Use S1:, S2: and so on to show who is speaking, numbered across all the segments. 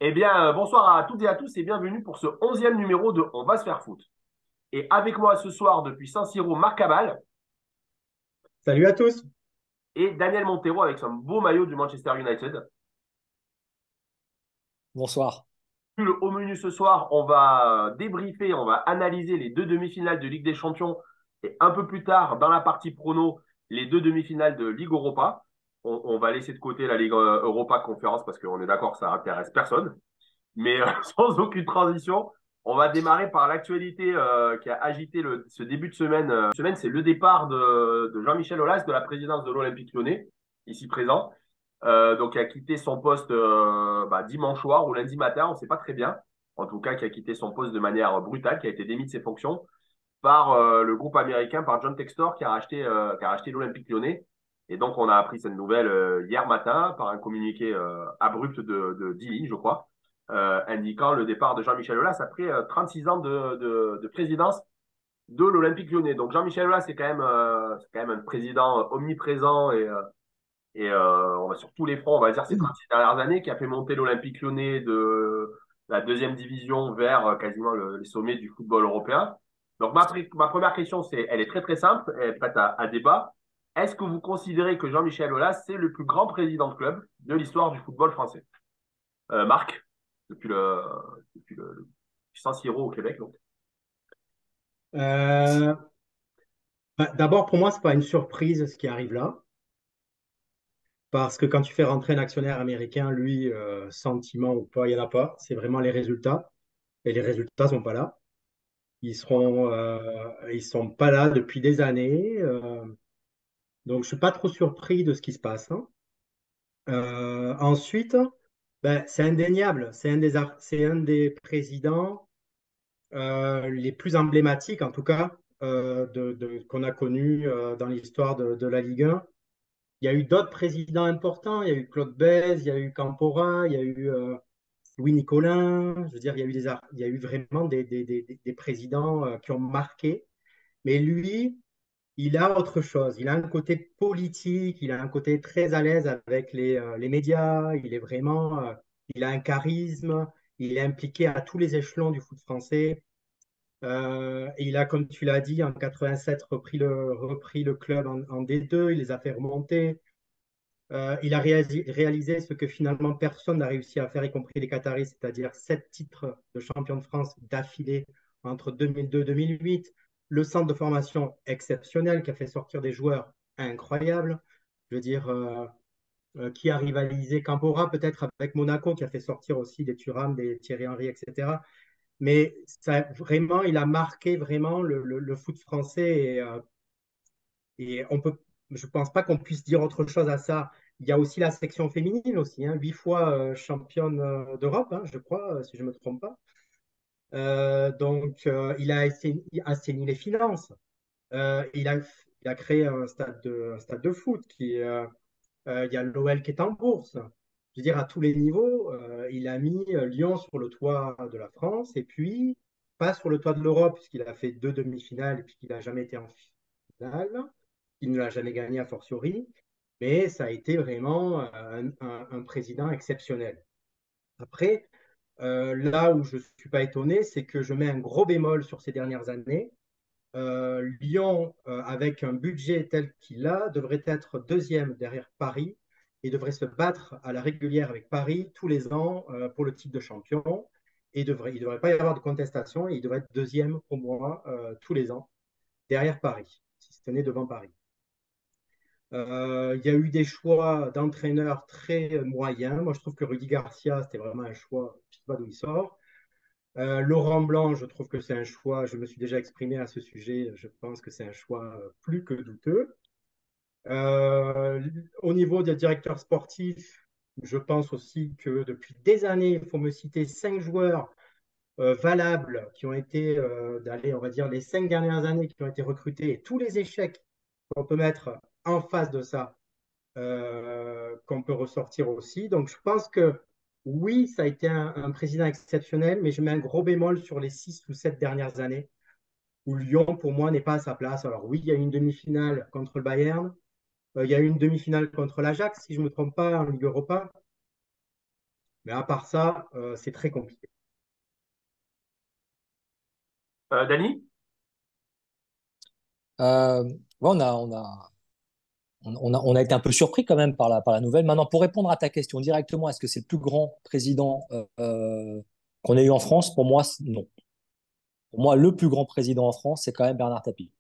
S1: Eh bien, bonsoir à toutes et à tous et bienvenue pour ce 11e numéro de On va se faire foot. Et avec moi ce soir depuis Saint-Siro, Marc Cabal
S2: Salut à tous.
S1: et Daniel Montero avec son beau maillot du Manchester United.
S3: Bonsoir.
S1: Au menu ce soir, on va débriefer, on va analyser les deux demi-finales de Ligue des Champions et un peu plus tard, dans la partie prono, les deux demi-finales de Ligue Europa. On va laisser de côté la Ligue Europa Conférence parce qu'on est d'accord, ça intéresse personne. Mais sans aucune transition, on va démarrer par l'actualité qui a agité ce début de semaine. C'est le départ de Jean-Michel Aulas de la présidence de l'Olympique Lyonnais, ici présent. Donc, qui a quitté son poste dimanche soir ou lundi matin, on ne sait pas très bien. En tout cas, qui a quitté son poste de manière brutale, qui a été démis de ses fonctions par le groupe américain, par John Textor, qui a racheté l'Olympique Lyonnais. Et donc, on a appris cette nouvelle hier matin par un communiqué abrupt de 10 lignes, je crois, indiquant le départ de Jean-Michel Aulas après 36 ans de présidence de l'Olympique Lyonnais. Donc, Jean-Michel Aulas, c'est quand même un président omniprésent on va sur tous les fronts, on va dire, ces 36 dernières années, qui a fait monter l'Olympique Lyonnais de la deuxième division vers quasiment les sommets du football européen. Donc, ma première question, elle est très très simple, elle est prête à débat. Est-ce que vous considérez que Jean-Michel Aulas, c'est le plus grand président de club de l'histoire du football français? Marc, depuis le, depuis le Saint-Siro au Québec, donc.
S2: Euh, D'abord, pour moi, c'est pas une surprise ce qui arrive là, parce que quand tu fais rentrer un actionnaire américain, lui, sentiment ou pas, il n'y en a pas. C'est vraiment les résultats. Et les résultats sont pas là. Ils sont pas là depuis des années. Donc, je suis pas trop surpris de ce qui se passe, hein. Ensuite, ben, c'est indéniable. C'est un des présidents les plus emblématiques, en tout cas, qu'on a connus dans l'histoire de la Ligue 1. Il y a eu d'autres présidents importants. Il y a eu Claude Bèze, il y a eu Campora, il y a eu Louis Nicolin. Je veux dire, il y a eu vraiment des présidents qui ont marqué. Mais lui, il a autre chose. Il a un côté politique, il a un côté très à l'aise avec les médias. Il a un charisme. Il est impliqué à tous les échelons du foot français. Et il a, comme tu l'as dit, en 87 repris le club en D2, il les a fait remonter. Il a réalisé ce que finalement personne n'a réussi à faire, y compris les Qataris, c'est-à-dire 7 titres de champion de France d'affilée entre 2002 et 2008. Le centre de formation exceptionnel qui a fait sortir des joueurs incroyables. Je veux dire, qui a rivalisé Campora peut-être avec Monaco, qui a fait sortir aussi des Thuram, des Thierry Henry, etc. Mais ça, vraiment, il a marqué vraiment le foot français et je ne pense pas qu'on puisse dire autre chose à ça. Il y a aussi la section féminine aussi, hein, 8 fois championne d'Europe, hein, je crois, si je ne me trompe pas. Il a assaini les finances. Il a créé un stade de foot il y a l'OL qui est en bourse. Je veux dire, à tous les niveaux, il a mis Lyon sur le toit de la France et puis pas sur le toit de l'Europe, puisqu'il a fait 2 demi-finales et puis qu'il n'a jamais été en finale. Il ne l'a jamais gagné a fortiori, mais ça a été vraiment un président exceptionnel. Après, là où je ne suis pas étonné, c'est que je mets un gros bémol sur ces dernières années. Lyon, avec un budget tel qu'il a, devrait être deuxième derrière Paris et devrait se battre à la régulière avec Paris tous les ans pour le titre de champion. Et il ne devrait pas y avoir de contestation et il devrait être deuxième pour moi tous les ans derrière Paris, si ce n'est devant Paris. Il y a eu des choix d'entraîneurs très moyens. Moi, je trouve que Rudy Garcia, c'était vraiment un choix, je ne sais pas d'où il sort. Laurent Blanc, je trouve que c'est un choix, je me suis déjà exprimé à ce sujet, je pense que c'est un choix plus que douteux. Euh, Au niveau des directeurs sportifs, je pense aussi que depuis des années, il faut me citer 5 joueurs valables qui ont été, on va dire, les 5 dernières années qui ont été recrutés et tous les échecs qu'on peut mettre en face de ça qu'on peut ressortir aussi. Donc, je pense que oui, ça a été un président exceptionnel, mais je mets un gros bémol sur les 6 ou 7 dernières années où Lyon, pour moi, n'est pas à sa place. Alors oui, il y a eu une demi-finale contre le Bayern, il y a eu une demi-finale contre l'Ajax, si je ne me trompe pas, en Ligue Europa. Mais à part ça, c'est très compliqué.
S1: Dany?
S3: Ouais, on a été un peu surpris quand même par la nouvelle. Maintenant, pour répondre à ta question directement, est-ce que c'est le plus grand président qu'on ait eu en France? Pour moi, non. Pour moi, le plus grand président en France, c'est quand même Bernard Tapie.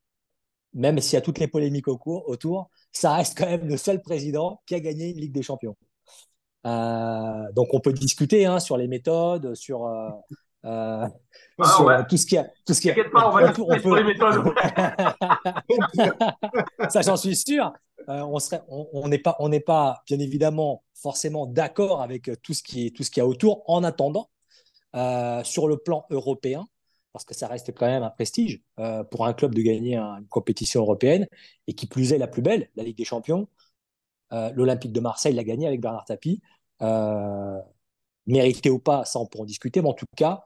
S3: Même s'il y a toutes les polémiques autour, ça reste quand même le seul président qui a gagné une Ligue des Champions. Donc, on peut discuter hein, sur les méthodes, euh,
S1: Ah non,
S3: sur tout ce qui a.
S1: t'inquiète pas, on va discuter
S3: On
S1: sur
S3: peut.
S1: les méthodes.
S3: Ça, j'en suis sûr. On n'est pas, bien évidemment, forcément d'accord avec tout ce qui a autour. En attendant, sur le plan européen, parce que ça reste quand même un prestige pour un club de gagner une compétition européenne, et qui plus est la plus belle, la Ligue des Champions. L'Olympique de Marseille l'a gagné avec Bernard Tapie. Euh, Mérité ou pas, ça on peut en discuter, mais en tout cas,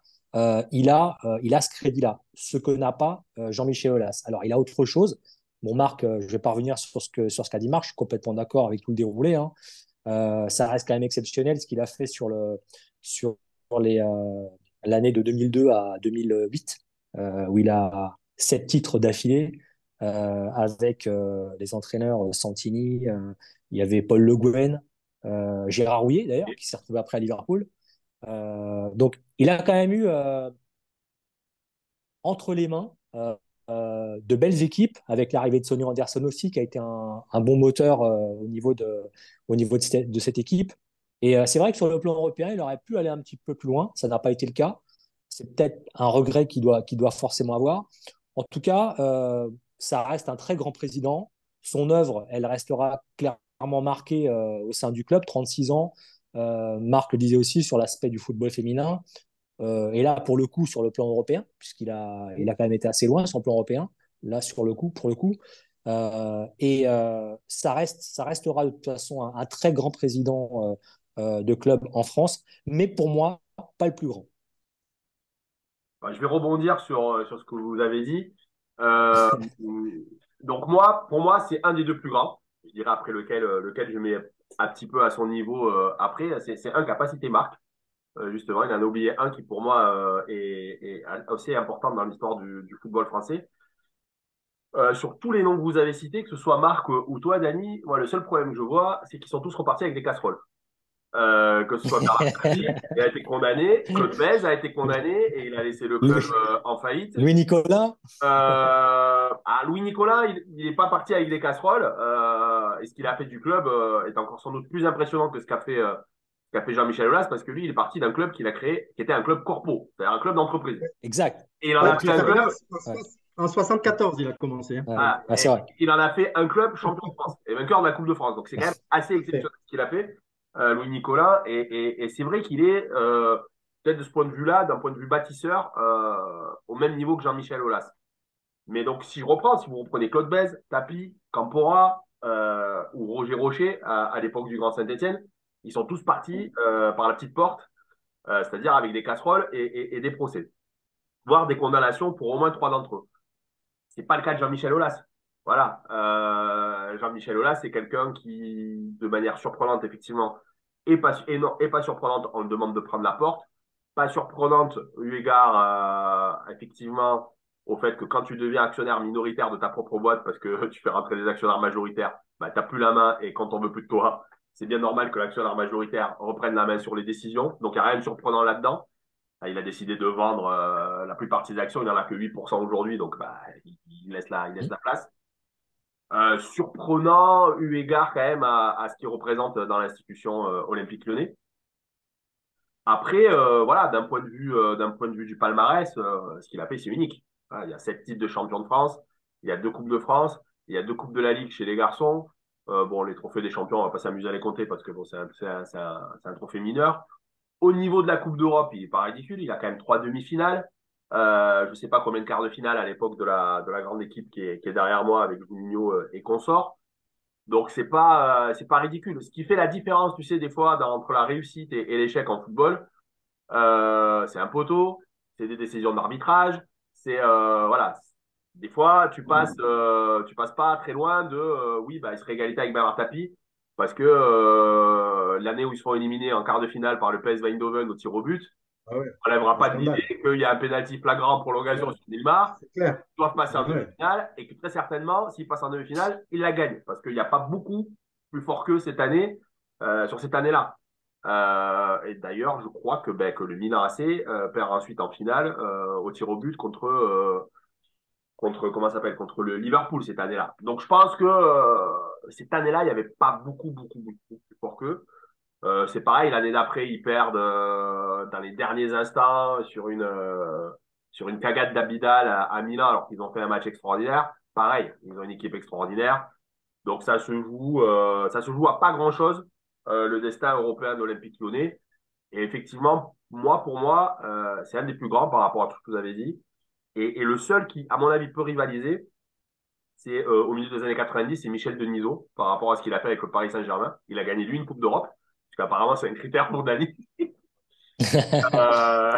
S3: il a ce crédit-là, ce que n'a pas Jean-Michel Aulas. Alors, il a autre chose. Bon, Marc, je ne vais pas revenir sur ce qu'a dit Marc, je suis complètement d'accord avec tout le déroulé. Hein. Ça reste quand même exceptionnel ce qu'il a fait sur l'année de 2002 à 2008, où il a 7 titres d'affilée avec les entraîneurs Santini, il y avait Paul Le Guen, Gérard Rouillet d'ailleurs, qui s'est retrouvé après à Liverpool. Donc, il a quand même eu entre les mains de belles équipes, avec l'arrivée de Sonny Anderson aussi, qui a été un bon moteur au niveau de cette équipe. Et c'est vrai que sur le plan européen, il aurait pu aller un petit peu plus loin. Ça n'a pas été le cas. C'est peut-être un regret qu'il doit forcément avoir. En tout cas, ça reste un très grand président. Son œuvre, elle restera clairement marquée au sein du club, 36 ans. Marc le disait aussi sur l'aspect du football féminin. Et là, pour le coup, sur le plan européen, puisqu'il a quand même été assez loin sur le plan européen, là, pour le coup. Ça restera de toute façon un très grand président de club en France, mais pour moi, pas le plus grand.
S1: Bah, je vais rebondir sur ce que vous avez dit. Euh, donc moi, pour moi, c'est un des deux plus grands. Je dirais après lequel je mets un petit peu à son niveau après. C'est un capacité marque. Justement, il en a oublié un qui pour moi est aussi important dans l'histoire du football français. Sur tous les noms que vous avez cités, que ce soit Marc ou toi, Dany, moi, le seul problème que je vois, c'est qu'ils sont tous repartis avec des casseroles. Que ce soit Bernard Tapie, il a été condamné, Claude Bèze a été condamné et il a laissé le club
S3: Louis,
S1: en faillite.
S3: Louis Nicolas,
S1: Louis Nicolas, il n'est pas parti avec des casseroles. Et ce qu'il a fait du club est encore sans doute plus impressionnant que ce qu'a fait Jean-Michel Aulas, parce que lui, il est parti d'un club qu'il a créé, qui était un club corpo, c'est-à-dire un club d'entreprise.
S3: exact.
S1: Et il en
S2: Ouais,
S1: a
S3: Tout
S1: fait
S3: à
S1: un
S3: fait.
S1: club,
S3: Ouais,
S2: en 74, il a commencé. Hein.
S3: ouais.
S1: ah,
S3: Ah, c'est
S1: et
S3: vrai.
S1: il en a fait un club champion de France et vainqueur de la Coupe de France. Donc c'est quand même assez
S2: Ouais.
S1: exceptionnel ce qu'il a fait, Louis Nicolas. Et c'est vrai qu'il est peut-être de ce point de vue-là, d'un point de vue bâtisseur, au même niveau que Jean-Michel Aulas. Mais donc, si vous reprenez Claude Bèze, Tapi, Campora ou Roger Rocher à l'époque du Grand Saint-Etienne, ils sont tous partis par la petite porte, c'est-à-dire avec des casseroles et des procès, voire des condamnations pour au moins trois d'entre eux. C'est pas le cas de Jean-Michel Aulas. Voilà. Jean-Michel Aulas, c'est quelqu'un qui, de manière surprenante, effectivement, et pas surprenante, on le demande de prendre la porte. Pas surprenante, eu égard, effectivement, au fait que quand tu deviens actionnaire minoritaire de ta propre boîte, parce que tu fais rentrer des actionnaires majoritaires, bah, tu n'as plus la main et quand on veut plus de toi, c'est bien normal que l'actionnaire majoritaire reprenne la main sur les décisions. Donc, il n'y a rien de surprenant là-dedans. Il a décidé de vendre la plupart de ses actions. Il n'en a que 8% aujourd'hui, donc bah, il laisse la place. Surprenant, eu égard quand même à ce qu'il représente dans l'institution olympique lyonnais. Après, voilà, d'un point de vue du palmarès, ce qu'il a fait, c'est unique. Voilà, il y a 7 titres de champion de France, il y a 2 coupes de France, il y a 2 coupes de la Ligue chez les garçons. Bon, les trophées des champions, on va pas s'amuser à les compter parce que bon, c'est un trophée mineur. Au niveau de la Coupe d'Europe, il n'est pas ridicule. Il a quand même 3 demi-finales. Je ne sais pas combien de quarts de finale à l'époque de la grande équipe qui est derrière moi avec Juninho et consorts. Donc, c'est pas ridicule. Ce qui fait la différence, tu sais, des fois, entre la réussite et l'échec en football, c'est un poteau, c'est des décisions d'arbitrage, c'est, voilà. Des fois, tu passes pas très loin de, oui, bah, il serait égalité avec Bernard Tapie parce que l'année où ils seront éliminés en quart de finale par le PS Eindhoven au tir au but,
S2: Ah ouais,
S1: on n'enlèvera
S2: un
S1: pas de l'idée
S2: scandale.
S1: qu'il y a un pénalty flagrant en prolongation
S2: Ouais,
S1: sur Neymar,
S2: c'est clair.
S1: ils doivent passer en
S2: Ah ouais.
S1: demi-finale et que très certainement, s'ils passent en demi-finale, ils la gagnent parce qu'il n'y a pas beaucoup plus fort qu'eux cette année, sur cette année-là. Et d'ailleurs, je crois que le Milan AC perd ensuite en finale au tir au but contre comment ça s'appelle contre le Liverpool cette année-là. Donc je pense que cette année-là, il n'y avait pas beaucoup plus fort qu'eux. C'est pareil, l'année d'après, ils perdent dans les derniers instants sur une cagade d'Abidal à Milan, alors qu'ils ont fait un match extraordinaire. Pareil, ils ont une équipe extraordinaire. Donc ça se joue à pas grand-chose, le destin européen de l'Olympique Lyonnais. Et effectivement, pour moi, c'est un des plus grands par rapport à tout ce que vous avez dit. Et le seul qui, à mon avis, peut rivaliser, c'est au milieu des années 90, c'est Michel Denisot, par rapport à ce qu'il a fait avec le Paris Saint-Germain. Il a gagné, lui, une Coupe d'Europe, parce qu'apparemment, c'est un critère pour Dani. Euh,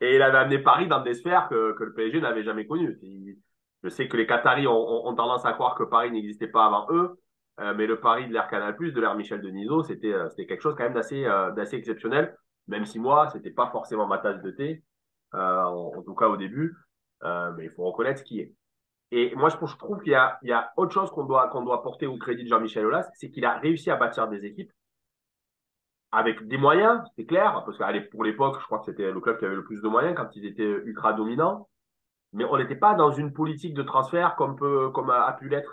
S1: et il avait amené Paris dans des sphères que le PSG n'avait jamais connues. Je sais que les Qataris ont tendance à croire que Paris n'existait pas avant eux, mais le Paris de l'ère Canal+, de l'ère Michel Denisot, c'était quelque chose quand même d'assez exceptionnel, même si moi, c'était pas forcément ma tasse de thé, en tout cas au début, mais il faut reconnaître ce qui est. Et moi, je trouve il y a autre chose qu'on doit porter au crédit de Jean-Michel Aulas, c'est qu'il a réussi à bâtir des équipes avec des moyens, c'est clair, parce que pour l'époque, je crois que c'était le club qui avait le plus de moyens quand ils étaient ultra dominants, mais on n'était pas dans une politique de transfert comme a pu l'être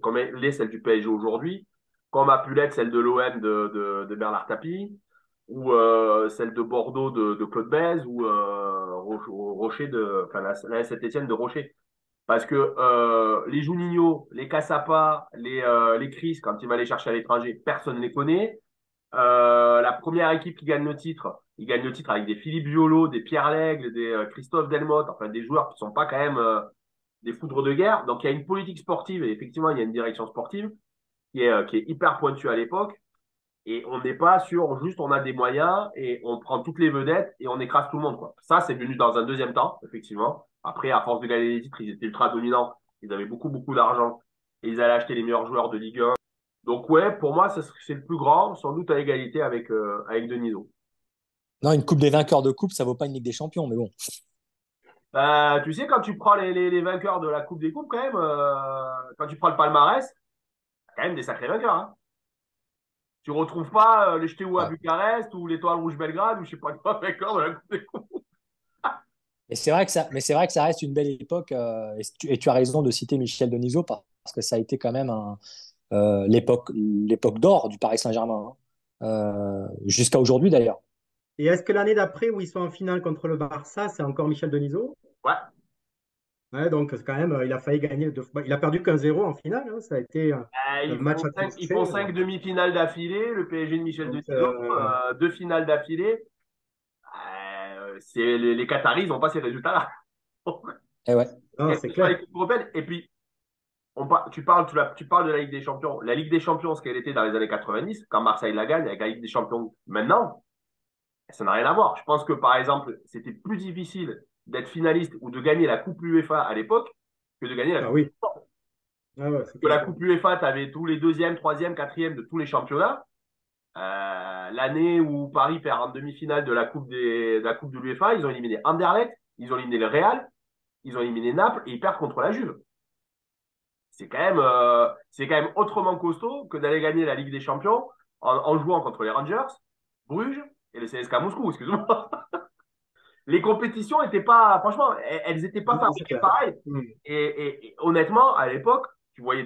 S1: comme l'est celle du PSG aujourd'hui, comme a pu l'être celle de l'OM de Bernard Tapie, ou celle de Bordeaux de Claude Bèze, ou Rocher enfin la Saint-Étienne de Rocher. Parce que les Juninho, les Cassapa, les Chris, quand il va les chercher à l'étranger, personne ne les connaît. La première équipe qui gagne le titre, il gagne le titre avec des Philippe Violo, des Pierre Lègle, des Christophe Delmotte, enfin des joueurs qui sont pas quand même des foudres de guerre. Donc il y a une politique sportive et effectivement il y a une direction sportive qui est hyper pointue à l'époque. Et on n'est pas sur juste on a des moyens et on prend toutes les vedettes et on écrase tout le monde, quoi. Ça, c'est venu dans un deuxième temps, effectivement. Après, à force de gagner les titres, ils étaient ultra dominants. Ils avaient beaucoup d'argent et ils allaient acheter les meilleurs joueurs de Ligue 1. Donc, ouais, pour moi, c'est le plus grand, sans doute à égalité avec Denisot.
S3: Non, une coupe des vainqueurs de coupe, ça vaut pas une Ligue des Champions, mais bon.
S1: Tu sais, quand tu prends les vainqueurs de la Coupe des Coupes, quand même, quand tu prends le palmarès, quand même des sacrés vainqueurs, hein. Tu retrouves pas les Steaua à
S3: Ouais.
S1: Bucarest ou l'Étoile Rouge Belgrade ou je sais pas quoi, vainqueurs de la Coupe des Coupes.
S3: Et c'est vrai que ça, mais c'est vrai que ça reste une belle époque. Et tu as raison de citer Michel Denisot parce que ça a été quand même l'époque d'or du Paris Saint-Germain, hein. Jusqu'à aujourd'hui d'ailleurs.
S2: Et est-ce que l'année d'après, où ils sont en finale contre le Barça, c'est encore Michel Denisot?
S1: Ouais.
S2: Ouais, donc quand même, il a failli gagner deux fois. Il a perdu 1-0 en finale, hein. Ça a été un match
S1: Ils
S2: attristé.
S1: font cinq demi-finales d'affilée, le PSG de Michel
S2: Donc,
S1: Denisot, deux finales d'affilée. Les Qataris n'ont pas ces résultats-là.
S3: Et ouais.
S2: non,
S1: Quelle
S2: c'est
S1: que soit
S2: clair.
S1: l'équipe européenne. Et puis, tu parles de la Ligue des Champions. La Ligue des Champions, ce qu'elle était dans les années 90, quand Marseille la gagne, avec la Ligue des Champions maintenant, ça n'a rien à voir. Je pense que, par exemple, c'était plus difficile d'être finaliste ou de gagner la Coupe UEFA à l'époque que de gagner la
S2: Ah
S1: Coupe.
S2: oui, ah ouais, c'est
S1: Que la
S2: clair.
S1: Coupe UEFA, tu avais tous les deuxièmes, troisièmes, quatrièmes de tous les championnats. L'année où Paris perd en demi-finale de la Coupe de l'UEFA, ils ont éliminé Anderlecht, ils ont éliminé le Real, ils ont éliminé Naples et ils perdent contre la Juve. C'est quand même autrement costaud que d'aller gagner la Ligue des Champions en jouant contre les Rangers, Bruges et le CSKA Moscou, excuse-moi. Les compétitions étaient pas, franchement, elles étaient pas
S2: Non, c'est
S1: fabriquées
S2: clair.
S1: pareil.
S2: Hmm.
S1: Et honnêtement, à l'époque, tu voyais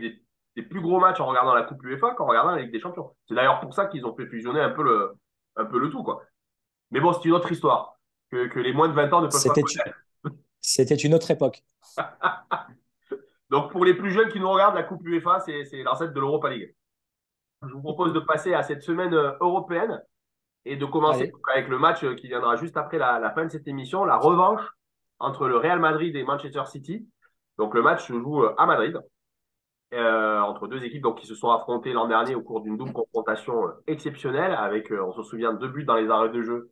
S1: des plus gros matchs en regardant la Coupe UEFA qu'en regardant la Ligue des Champions. C'est d'ailleurs pour ça qu'ils ont fait fusionner un peu le tout, quoi. Mais bon, c'est une autre histoire que les moins de 20 ans ne peuvent pas
S3: C'était,
S1: connaître.
S3: c'était une autre époque.
S1: Donc, pour les plus jeunes qui nous regardent, la Coupe UEFA, c'est l'ancêtre de l'Europa League. Je vous propose de passer à cette semaine européenne et de commencer
S3: Allez.
S1: avec le match qui viendra juste après la fin de cette émission, la revanche entre le Real Madrid et Manchester City. Donc, le match se joue à Madrid, entre deux équipes donc, qui se sont affrontées l'an dernier au cours d'une double confrontation exceptionnelle avec, on se souvient, deux buts dans les arrêts de jeu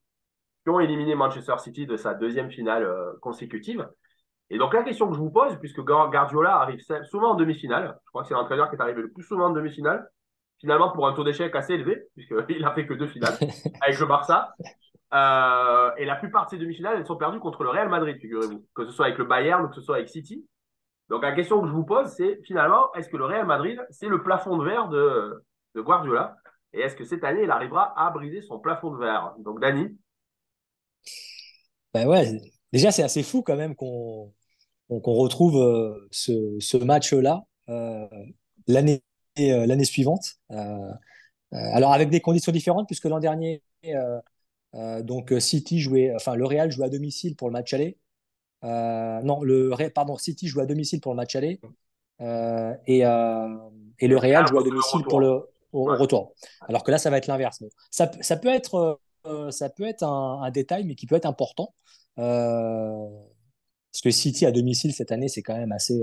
S1: qui ont éliminé Manchester City de sa deuxième finale consécutive. Et donc la question que je vous pose, puisque Guardiola arrive souvent en demi-finale, je crois que c'est l'entraîneur qui est arrivé le plus souvent en demi-finale, finalement pour un taux d'échec assez élevé, puisqu'il a fait que 2 finales avec le Barça. Et la plupart de ces demi-finales, elles sont perdues contre le Real Madrid, figurez-vous, que ce soit avec le Bayern ou que ce soit avec City. Donc la question que je vous pose, c'est finalement, est-ce que le Real Madrid, c'est le plafond de verre de Guardiola? Et est-ce que cette année, il arrivera à briser son plafond de verre? Donc Dani,
S3: Ben ouais, déjà, c'est assez fou quand même qu'on retrouve ce match-là l'année suivante. Alors, avec des conditions différentes, puisque l'an dernier, City jouait, enfin, le Real jouait à domicile pour le match aller. Non, pardon, City jouait à domicile pour le match aller euh, et, euh, et
S1: et
S3: le
S1: le
S3: Real
S1: Real
S3: joue à
S1: contre le
S3: domicile pour
S1: retour.
S3: au
S1: Ouais.
S3: retour. Alors que là, ça va être l'inverse. Bon, ça peut être un détail, mais qui peut être important. Euh, Parce que City à domicile cette année, c'est quand même assez.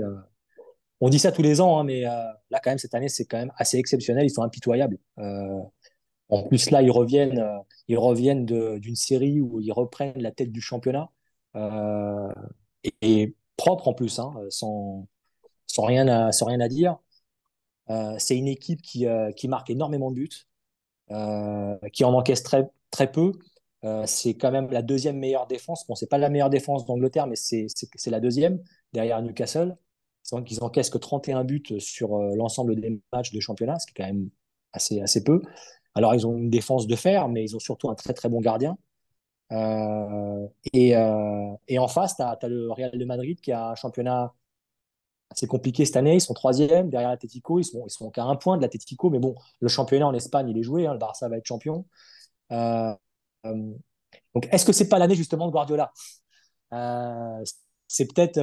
S3: On dit ça tous les ans, hein, mais là, quand même, cette année, c'est quand même assez exceptionnel. Ils sont impitoyables. En plus, là, ils reviennent d'une série où ils reprennent la tête du championnat et propre en plus, hein, sans rien à dire. C'est une équipe qui marque énormément de buts, qui en encaisse très peu. C'est quand même la deuxième meilleure défense. Bon, c'est pas la meilleure défense d'Angleterre, mais c'est la deuxième derrière Newcastle. Ils encaissent que 31 buts sur l'ensemble des matchs de championnat, ce qui est quand même assez peu. Alors, ils ont une défense de fer, mais ils ont surtout un très très bon gardien. Et en face, tu as le Real de Madrid qui a un championnat assez compliqué cette année. Ils sont troisième derrière l'Atlético. Ils sont qu'à un point de l'Atlético. Mais bon, le championnat en Espagne, il est joué. Hein, le Barça va être champion. Euh, euh, donc, est-ce que c'est pas l'année justement de Guardiola? euh, c'est peut-être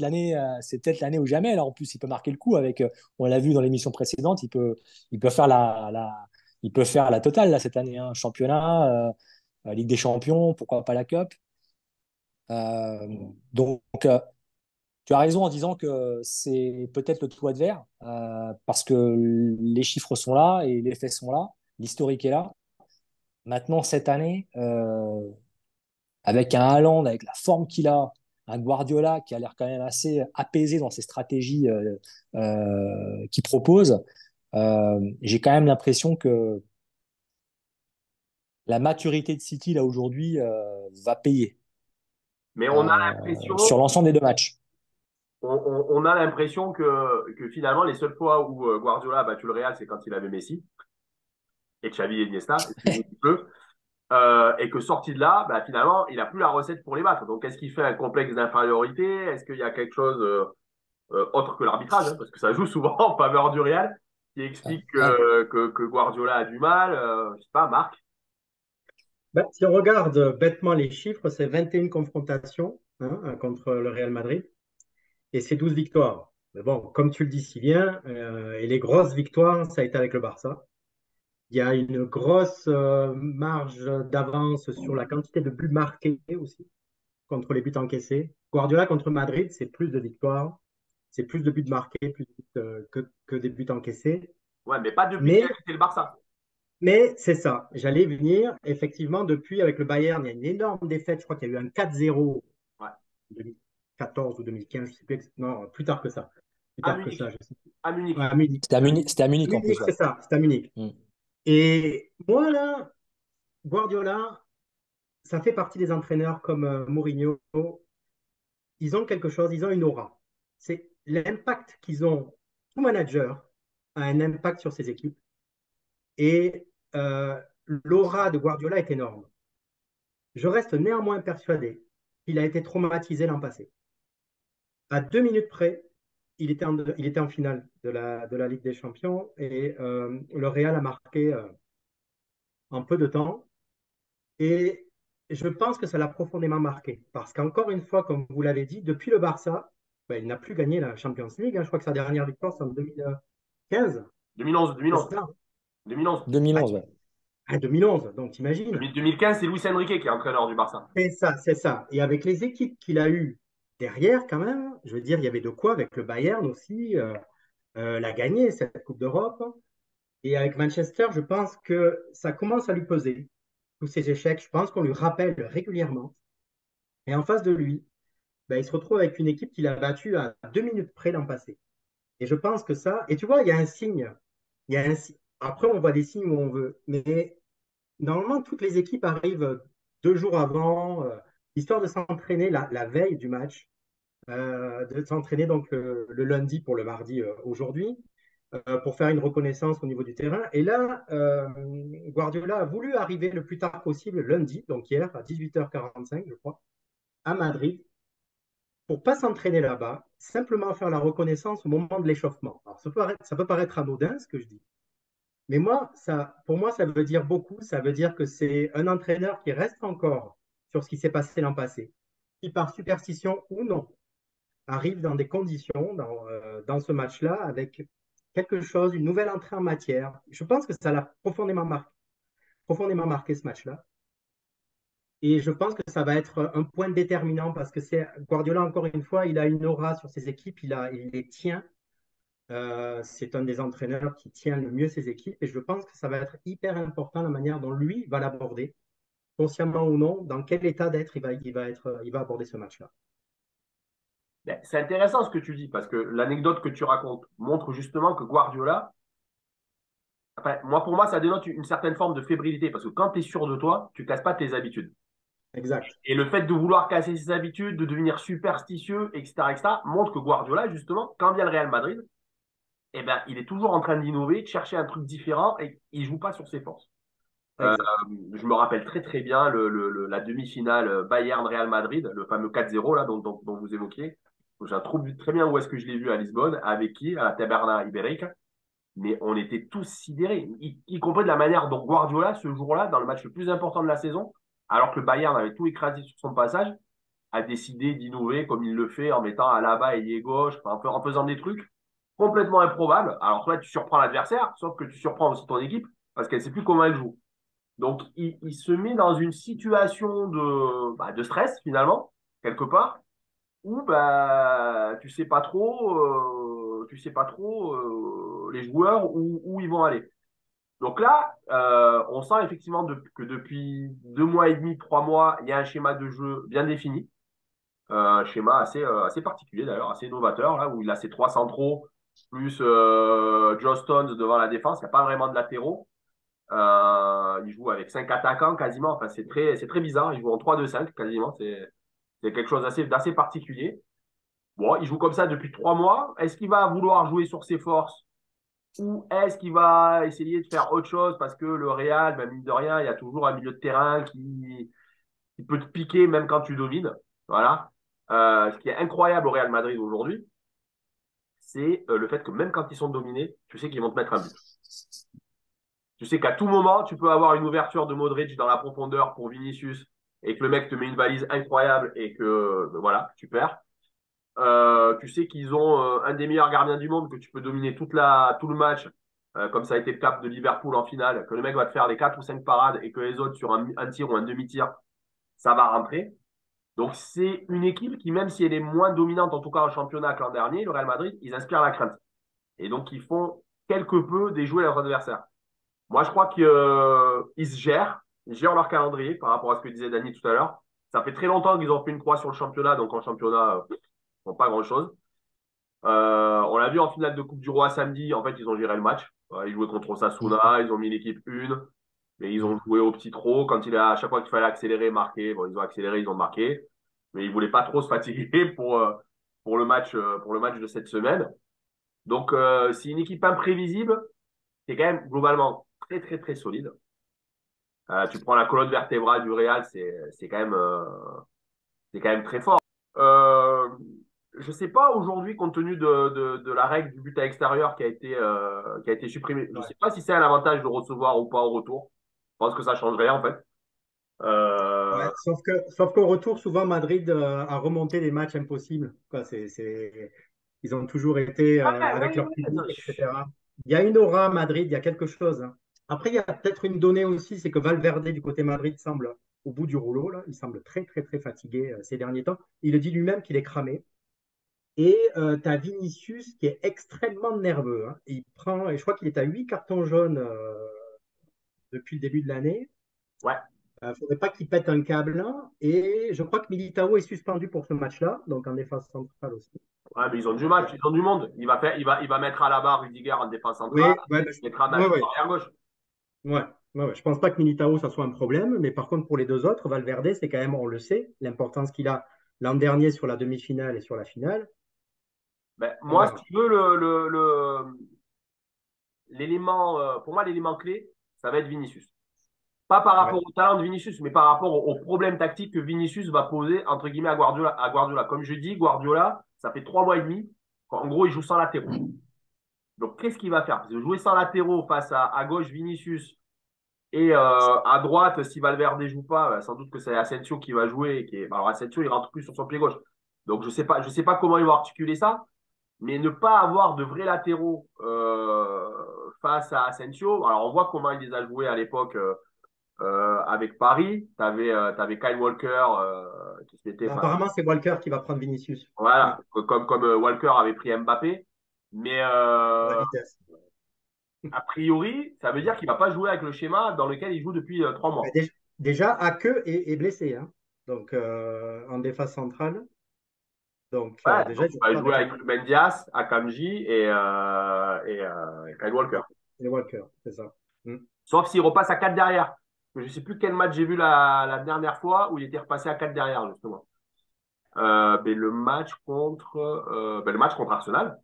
S3: l'année ou jamais. Alors en plus, il peut marquer le coup avec. On l'a vu dans l'émission précédente. Il peut faire il peut faire la totale là cette année. Hein, championnat, Ligue des Champions, pourquoi pas la Cup. Euh, donc, tu as raison en disant que c'est peut-être le toit de verre parce que les chiffres sont là et les faits sont là, l'historique est là. Maintenant, cette année, avec un Haaland, avec la forme qu'il a, un Guardiola qui a l'air quand même assez apaisé dans ses stratégies qu'il propose, j'ai quand même l'impression que la maturité de City là aujourd'hui va payer
S1: Mais on a l'impression,
S3: sur l'ensemble des deux matchs.
S1: on a l'impression que finalement, les seules fois où Guardiola a battu le Real, c'est quand il avait Messi et Xavi et Iniesta, excusez du peu. Et que sorti de là, bah, finalement, il n'a plus la recette pour les battre. Donc, est-ce qu'il fait un complexe d'infériorité? Est-ce qu'il y a quelque chose autre que l'arbitrage, hein, parce que ça joue souvent en faveur du Real, qui explique
S3: Ouais.
S1: que Guardiola a du mal, je sais pas, Marc.
S2: Ben, si on regarde bêtement les chiffres, c'est 21 confrontations hein, contre le Real Madrid et c'est 12 victoires. Mais bon, comme tu le dis si bien, et les grosses victoires, ça a été avec le Barça. Il y a une grosse marge d'avance sur la quantité de buts marqués aussi, contre les buts encaissés. Guardiola contre Madrid, c'est plus de victoires, c'est plus de buts marqués, plus de buts, que des buts encaissés.
S1: Ouais, mais pas depuis qu'il
S2: Mais,
S1: a quitté le Barça.
S2: mais c'est ça, j'allais venir. Effectivement, depuis, avec le Bayern, il y a une énorme défaite. Je crois qu'il y a eu un 4-0
S1: Ouais.
S2: en 2014 ou 2015, je sais plus, non, plus tard que ça. Plus
S1: À
S2: tard que
S1: Munich.
S2: ça, je sais plus.
S1: À
S2: Ouais,
S1: Munich.
S2: à Munich.
S3: C'était à Munich en
S2: Munich,
S3: plus. Ouais.
S2: c'est ça, c'est à Munich.
S3: Mm.
S2: Et moi, là, Guardiola, ça fait partie des entraîneurs comme Mourinho. Ils ont quelque chose, ils ont une aura. C'est l'impact qu'ils ont. Tout manager a un impact sur ses équipes. Et l'aura de Guardiola est énorme. Je reste néanmoins persuadé qu'il a été traumatisé l'an passé. À 2 minutes près, il était en finale de la Ligue des Champions et le Real a marqué en peu de temps. Et je pense que ça l'a profondément marqué. Parce qu'encore une fois, comme vous l'avez dit, depuis le Barça, ben, il n'a plus gagné la Champions League, hein. Je crois que sa dernière victoire, c'est en 2015.
S1: 2011,
S2: C'est
S1: 2011.
S2: ça.
S1: 2011.
S3: 2011, ouais.
S2: Ah, 2011, donc t'imagines.
S1: 2015, c'est Luis Enrique qui est entraîneur du Barça.
S2: C'est ça, c'est ça. Et avec les équipes qu'il a eues derrière, quand même, je veux dire, il y avait de quoi avec le Bayern aussi, la gagner, cette Coupe d'Europe. Et avec Manchester, je pense que ça commence à lui peser, tous ces échecs. Je pense qu'on lui rappelle régulièrement. Et en face de lui, ben, il se retrouve avec une équipe qu'il a battue à 2 minutes près l'an passé. Et je pense que ça, et tu vois, il y a un signe, il y a un, après, on voit des signes où on veut. Mais normalement, toutes les équipes arrivent 2 jours avant, histoire de s'entraîner la veille du match, de s'entraîner donc le lundi pour le mardi aujourd'hui, pour faire une reconnaissance au niveau du terrain. Et là, Guardiola a voulu arriver le plus tard possible lundi, donc hier à 18h45, je crois, à Madrid, pour pas s'entraîner là-bas, simplement faire la reconnaissance au moment de l'échauffement. Alors, ça peut paraître anodin, ce que je dis. Mais moi, pour moi, ça veut dire beaucoup. Ça veut dire que c'est un entraîneur qui reste encore sur ce qui s'est passé l'an passé, qui par superstition ou non, arrive dans des conditions, dans ce match-là, avec quelque chose, une nouvelle entrée en matière. Je pense que ça l'a profondément marqué ce match-là. Et je pense que ça va être un point déterminant parce que c'est Guardiola, encore une fois, il a une aura sur ses équipes, il les tient. C'est un des entraîneurs qui tient le mieux ses équipes et je pense que ça va être hyper important la manière dont lui va l'aborder, consciemment ou non, dans quel état d'être il va aborder ce match-là.
S1: Ben, c'est intéressant ce que tu dis, parce que l'anecdote que tu racontes montre justement que Guardiola, enfin, pour moi, ça dénote une certaine forme de fébrilité, parce que quand tu es sûr de toi, tu casses pas tes habitudes.
S2: Exact.
S1: Et le fait de vouloir casser ses habitudes, de devenir superstitieux, etc., montre que Guardiola, justement, quand vient le Real Madrid, eh ben, il est toujours en train d'innover, de chercher un truc différent et il joue pas sur ses forces. Euh,
S2: Exact.
S1: je me rappelle très très bien la demi-finale Bayern-Real Madrid, le fameux 4-0 là dont vous évoquiez. Je trouve très bien où est-ce que je l'ai vu à Lisbonne, avec qui, à la Taberna Ibérica. Mais on était tous sidérés, y compris de la manière dont Guardiola, ce jour-là, dans le match le plus important de la saison, alors que le Bayern avait tout écrasé sur son passage, a décidé d'innover comme il le fait en mettant Alaba ailier gauche, en faisant des trucs complètement improbables. Alors toi, tu surprends l'adversaire, sauf que tu surprends aussi ton équipe parce qu'elle ne sait plus comment elle joue. Donc, il se met dans une situation de stress, finalement, quelque part, où tu sais pas trop les joueurs où ils vont aller. Donc là, on sent effectivement que depuis 2 mois et demi, 3 mois, il y a un schéma de jeu bien défini, un schéma assez particulier d'ailleurs, assez novateur, là, où il a ses trois centraux, plus Joe Stones devant la défense, il n'y a pas vraiment de latéraux. Il joue avec 5 attaquants quasiment. Enfin, c'est très bizarre. Il joue en 3-2-5 quasiment. C'est quelque chose d'assez particulier. Bon, il joue comme ça depuis 3 mois. Est-ce qu'il va vouloir jouer sur ses forces ou est-ce qu'il va essayer de faire autre chose parce que le Real, ben, mine de rien, il y a toujours un milieu de terrain qui peut te piquer même quand tu domines. Voilà. Ce qui est incroyable au Real Madrid aujourd'hui, c'est le fait que même quand ils sont dominés, tu sais qu'ils vont te mettre un but. Tu sais qu'à tout moment, tu peux avoir une ouverture de Modric dans la profondeur pour Vinicius et que le mec te met une valise incroyable et que voilà, tu perds. Tu sais qu'ils ont un des meilleurs gardiens du monde, que tu peux dominer tout le match, comme ça a été le cap de Liverpool en finale, que le mec va te faire les 4 ou 5 parades et que les autres sur un tir ou un demi-tir, ça va rentrer. Donc c'est une équipe qui, même si elle est moins dominante, en tout cas en championnat que l'an dernier, le Real Madrid, ils inspirent la crainte. Et donc ils font quelque peu déjouer leurs adversaires. Moi, je crois qu'ils ils gèrent leur calendrier par rapport à ce que disait Dany tout à l'heure. Ça fait très longtemps qu'ils ont fait une croix sur le championnat, donc en championnat, ils font pas grand-chose. On l'a vu en finale de Coupe du Roi samedi, en fait, ils ont géré le match. Ils jouaient contre Osasuna, ils ont mis l'équipe 1, mais ils ont
S2: Mm.
S1: joué au petit trop. À chaque fois qu'il fallait accélérer, marquer, bon, ils ont accéléré, ils ont marqué, mais ils voulaient pas trop se fatiguer pour le match de cette semaine. Donc, c'est une équipe imprévisible, qui est quand même globalement très, très, très solide. Tu prends la colonne vertébrale du Real, c'est quand même très fort. Euh, je sais pas aujourd'hui, compte tenu de la règle du but à l'extérieur qui a été supprimée, je
S2: Ouais.
S1: sais pas si c'est un avantage de recevoir ou pas au retour. Je pense que ça change rien en fait.
S2: Ouais,
S1: Euh,
S2: sauf qu'au retour, souvent, Madrid a remonté des matchs impossibles. Quoi, ils ont toujours été
S1: ouais,
S2: avec
S1: ouais,
S2: leur
S1: ouais,
S2: public, etc. Il y a une aura à Madrid, il y a quelque chose, hein. Après, il y a peut-être une donnée aussi, c'est que Valverde, du côté Madrid, semble au bout du rouleau, là. Il semble très, très, très fatigué ces derniers temps. Il le dit lui-même qu'il est cramé. Et tu as Vinicius qui est extrêmement nerveux, hein. Et je crois qu'il est à 8 cartons jaunes depuis le début de l'année.
S1: ouais.
S2: Faudrait pas qu'il pète un câble. Et je crois que Militao est suspendu pour ce match-là, donc en défense centrale aussi.
S1: Ouais, mais ils ont du match, ils ont du monde. Il va mettre à la barre Rudiger en défense centrale,
S2: Oui, ouais,
S1: il mettra
S2: ouais,
S1: Mathieu
S2: ouais,
S1: arrière gauche.
S2: ouais, ouais, ouais. Je pense pas que Militao, ça soit un problème, mais par contre, pour les deux autres, Valverde, c'est quand même, on le sait, l'importance qu'il a l'an dernier sur la demi-finale et sur la finale.
S1: Ben,
S2: On
S1: moi, si
S2: verra.
S1: tu veux, l'élément, pour moi, l'élément clé, ça va être Vinicius. Pas par
S2: Ouais.
S1: rapport au talent de Vinicius, mais par rapport au problème tactique que Vinicius va poser, entre guillemets, à Guardiola. Comme je dis, Guardiola, ça fait 3 mois et demi. En gros, il joue sans latéraux. Donc, qu'est-ce qu'il va faire? Parce que jouer sans latéraux face à gauche Vinicius et à droite, si Valverde joue pas, sans doute que c'est Asensio qui va jouer. Alors, Asensio, il rentre plus sur son pied gauche. Donc, je sais pas comment ils vont articuler ça, mais ne pas avoir de vrais latéraux face à Asensio. Alors, on voit comment il les a joués à l'époque avec Paris. T'avais Kyle Walker qui s'était.
S2: Bah, apparemment, c'est Walker qui va prendre Vinicius. Ouais,
S1: Voilà, comme Walker avait pris Mbappé. Mais
S2: à la vitesse.
S1: a priori, ça veut dire qu'il va pas jouer avec le schéma dans lequel il joue depuis 3 mois.
S2: Déjà, Ake est blessé, hein. Donc, en défense centrale. Donc,
S1: Ouais,
S2: déjà,
S1: donc
S2: il
S1: il
S2: joue
S1: va
S2: pas
S1: jouer
S2: avec
S1: avec Ruben Dias, Akanji et Kyle Walker.
S2: les Walker, c'est ça. Mm.
S1: Sauf s'il repasse à 4 derrière. Je ne sais plus quel match j'ai vu la dernière fois où il était repassé à 4 derrière, justement. Le match contre Arsenal.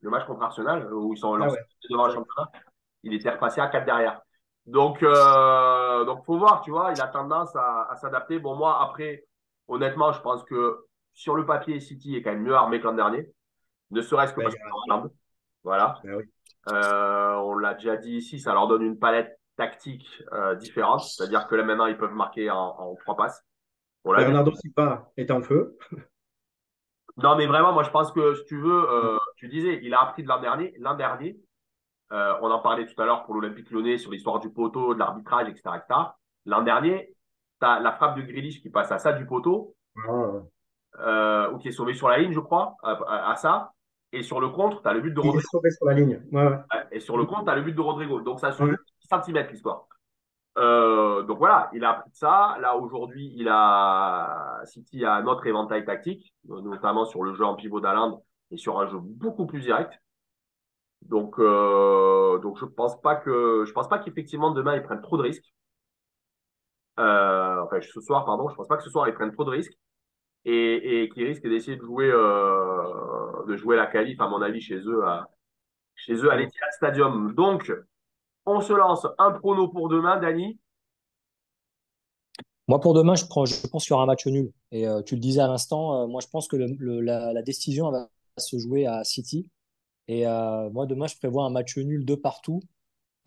S1: Le match contre Arsenal, où ils sont
S2: Ah
S1: lancés
S2: ouais,
S1: devant le
S2: exact.
S1: championnat, il était repassé à 4 derrière. Donc faut voir, tu vois, il a tendance à s'adapter. Bon, moi, après, honnêtement, je pense que sur le papier, City est quand même mieux armé que l'an dernier, ne serait-ce que
S2: Ben,
S1: parce qu'ils ont Haaland. Voilà.
S2: ben oui.
S1: On l'a déjà dit ici, ça leur donne une palette tactique différente. C'est-à-dire que là, maintenant, ils peuvent marquer en 3 passes. On l'a vu.
S2: Bernardo Silva est en feu.
S1: Non, mais vraiment, moi, je pense que si tu veux, tu disais, il a appris de l'an dernier. L'an dernier, on en parlait tout à l'heure pour l'Olympique Lyonnais sur l'histoire du poteau, de l'arbitrage, etc., etc. L'an dernier, tu as la frappe de Grealish qui passe à ça du poteau,
S2: Ah,
S1: ou qui est sauvé sur la ligne, je crois, à ça. Et sur le contre, tu as le but de
S2: il est
S1: Rodrigo.
S2: sauvé sur la ligne. Ouais, ouais.
S1: Et sur le contre, tu as le but de Rodrigo. Donc, ça se joue
S2: Ouais.
S1: 10 centimètres l'histoire. Donc voilà, il a appris de ça. Là, aujourd'hui, City a un autre éventail tactique, notamment sur le jeu en pivot d'Haaland et sur un jeu beaucoup plus direct. Donc je pense pas qu'effectivement demain ils prennent trop de risques. Enfin, ce soir, pardon, je pense pas que ce soir ils prennent trop de risques et qu'ils risquent d'essayer de jouer la qualif, à mon avis, chez eux à
S2: Mm.
S1: l'Etihad Stadium. Donc, on se lance un prono pour demain, Dany.
S3: Moi, pour demain, je pense qu'il y aura un match nul. Et tu le disais à l'instant, moi, je pense que la décision elle va se jouer à City. Et moi, demain, je prévois un match nul de partout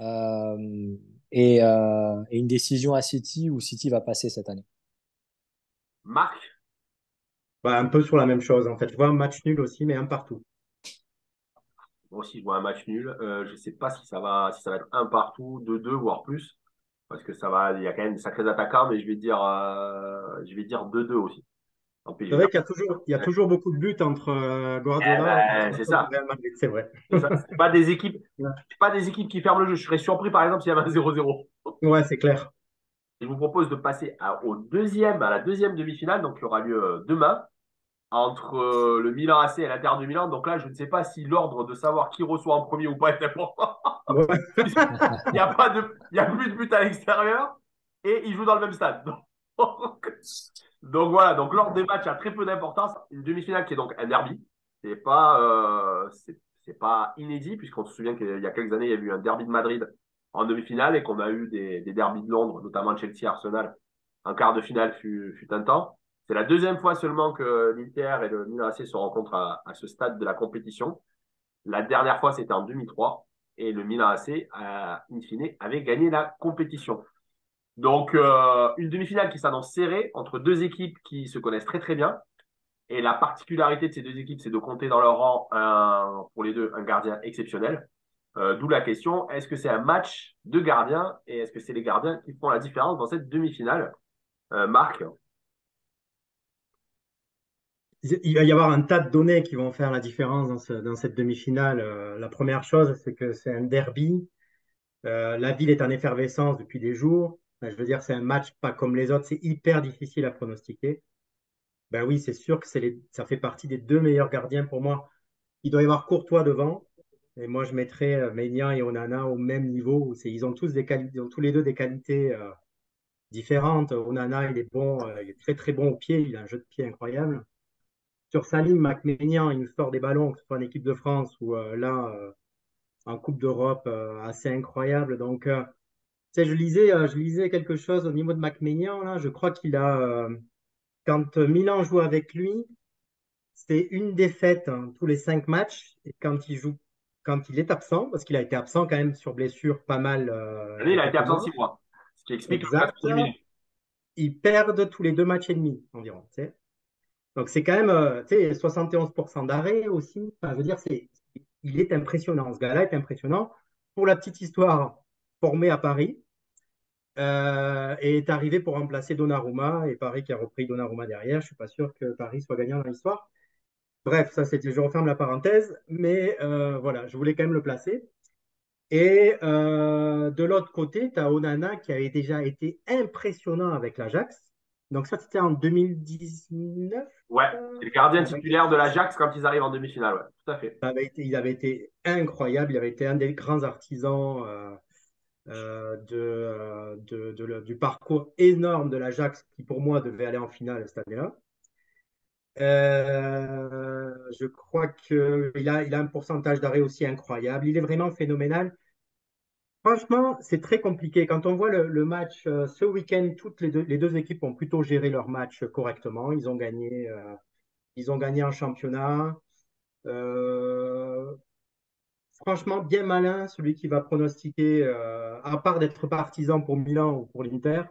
S3: euh, et une décision à City où City va passer cette année.
S1: Marc,
S2: Bah, un peu sur la même chose, en fait. Je vois un match nul aussi, mais un partout.
S1: moi aussi je vois un match nul. Je sais pas si ça va être un partout, 2-2 voire plus, parce que il y a quand même des sacrés attaquants, mais je vais dire 2-2 aussi. Tant pis, je
S2: C'est
S1: vais dire.
S2: vrai qu'il y a toujours beaucoup de buts entre Guardiola et
S1: C'est
S2: contre
S1: ça.
S2: Real Madrid, c'est vrai.
S1: C'est ça.
S2: Ouais,
S1: C'est pas des équipes qui ferment le jeu. Je serais surpris, par exemple, s'il y avait un 0-0.
S2: ouais, c'est clair.
S1: Je vous propose de passer à la deuxième demi-finale, donc qui aura lieu demain, entre le Milan AC et l'Inter de Milan. Donc là, je ne sais pas si l'ordre de savoir qui reçoit en premier ou pas est important.
S2: Ouais.
S1: Il n'y a pas il y a plus de but à l'extérieur et ils jouent dans le même stade. Donc voilà, donc l'ordre des matchs a très peu d'importance. Une demi-finale qui est donc un derby. C'est pas inédit, puisqu'on se souvient qu'il y a quelques années, il y a eu un derby de Madrid en demi-finale et qu'on a eu des derbys de Londres, notamment Chelsea-Arsenal, en quart de finale fut un temps. C'est la deuxième fois seulement que l'Inter et le Milan AC se rencontrent à ce stade de la compétition. La dernière fois, c'était en 2003 et le Milan AC, in fine, avait gagné la compétition. Donc, une demi-finale qui s'annonce serrée entre deux équipes qui se connaissent très très bien. Et la particularité de ces deux équipes, c'est de compter dans leur rang, pour les deux, un gardien exceptionnel. D'où la question, est-ce que c'est un match de gardiens et est-ce que c'est les gardiens qui font la différence dans cette demi-finale? Marc,
S2: Il va y avoir un tas de données qui vont faire la différence dans cette demi-finale. La première chose, c'est que c'est un derby. La ville est en effervescence depuis des jours. Enfin, je veux dire, c'est un match pas comme les autres, c'est hyper difficile à pronostiquer. Ben oui, c'est sûr que ça fait partie des deux meilleurs gardiens pour moi. Il doit y avoir Courtois devant. Et moi, je mettrais Maignan et Onana au même niveau. Ils ont ils ont tous les deux des qualités différentes. Onana, il est bon, il est très très bon au pied, il a un jeu de pied incroyable. Sur sa ligne, Maignan, il nous sort des ballons, que ce soit en équipe de France ou en Coupe d'Europe, assez incroyable. Donc, tu sais, je lisais quelque chose au niveau de Maignan, là. Je crois quand Milan joue avec lui, c'est une défaite hein, tous les 5 matchs. Et quand il est absent, parce qu'il a été absent quand même sur blessure pas mal il
S1: L'année,
S2: y a
S1: il a été
S2: quelques
S1: absent
S2: mois,
S1: 6 mois, ce qui explique le
S2: exact,
S1: classement du milieu.
S2: ils perdent tous les 2 matchs et demi environ. Tu sais. Donc c'est quand même tu sais, 71% d'arrêt aussi. Enfin, je veux dire, il est impressionnant. Ce gars-là est impressionnant. Pour la petite histoire, formé à Paris et est arrivé pour remplacer Donnarumma et Paris qui a repris Donnarumma derrière. Je suis pas sûr que Paris soit gagnant dans l'histoire. Bref, je referme la parenthèse, mais voilà, je voulais quand même le placer. Et de l'autre côté, tu as Onana qui avait déjà été impressionnant avec l'Ajax. Donc ça, c'était en 2019.
S1: Ouais, c'est le gardien
S2: Ça
S1: titulaire de l'Ajax quand ils arrivent en demi-finale, ouais, tout à fait.
S2: il avait été incroyable, il avait été un des grands artisans du parcours énorme de l'Ajax qui, pour moi, devait aller en finale cette année-là. Je crois il a un pourcentage d'arrêt aussi incroyable. Il est vraiment phénoménal. Franchement, c'est très compliqué. Quand on voit le match ce week-end, les deux équipes ont plutôt géré leur match correctement. Ils ont gagné en championnat. Euh, Franchement, bien malin, celui qui va pronostiquer, à part d'être partisan pour Milan ou pour l'Inter.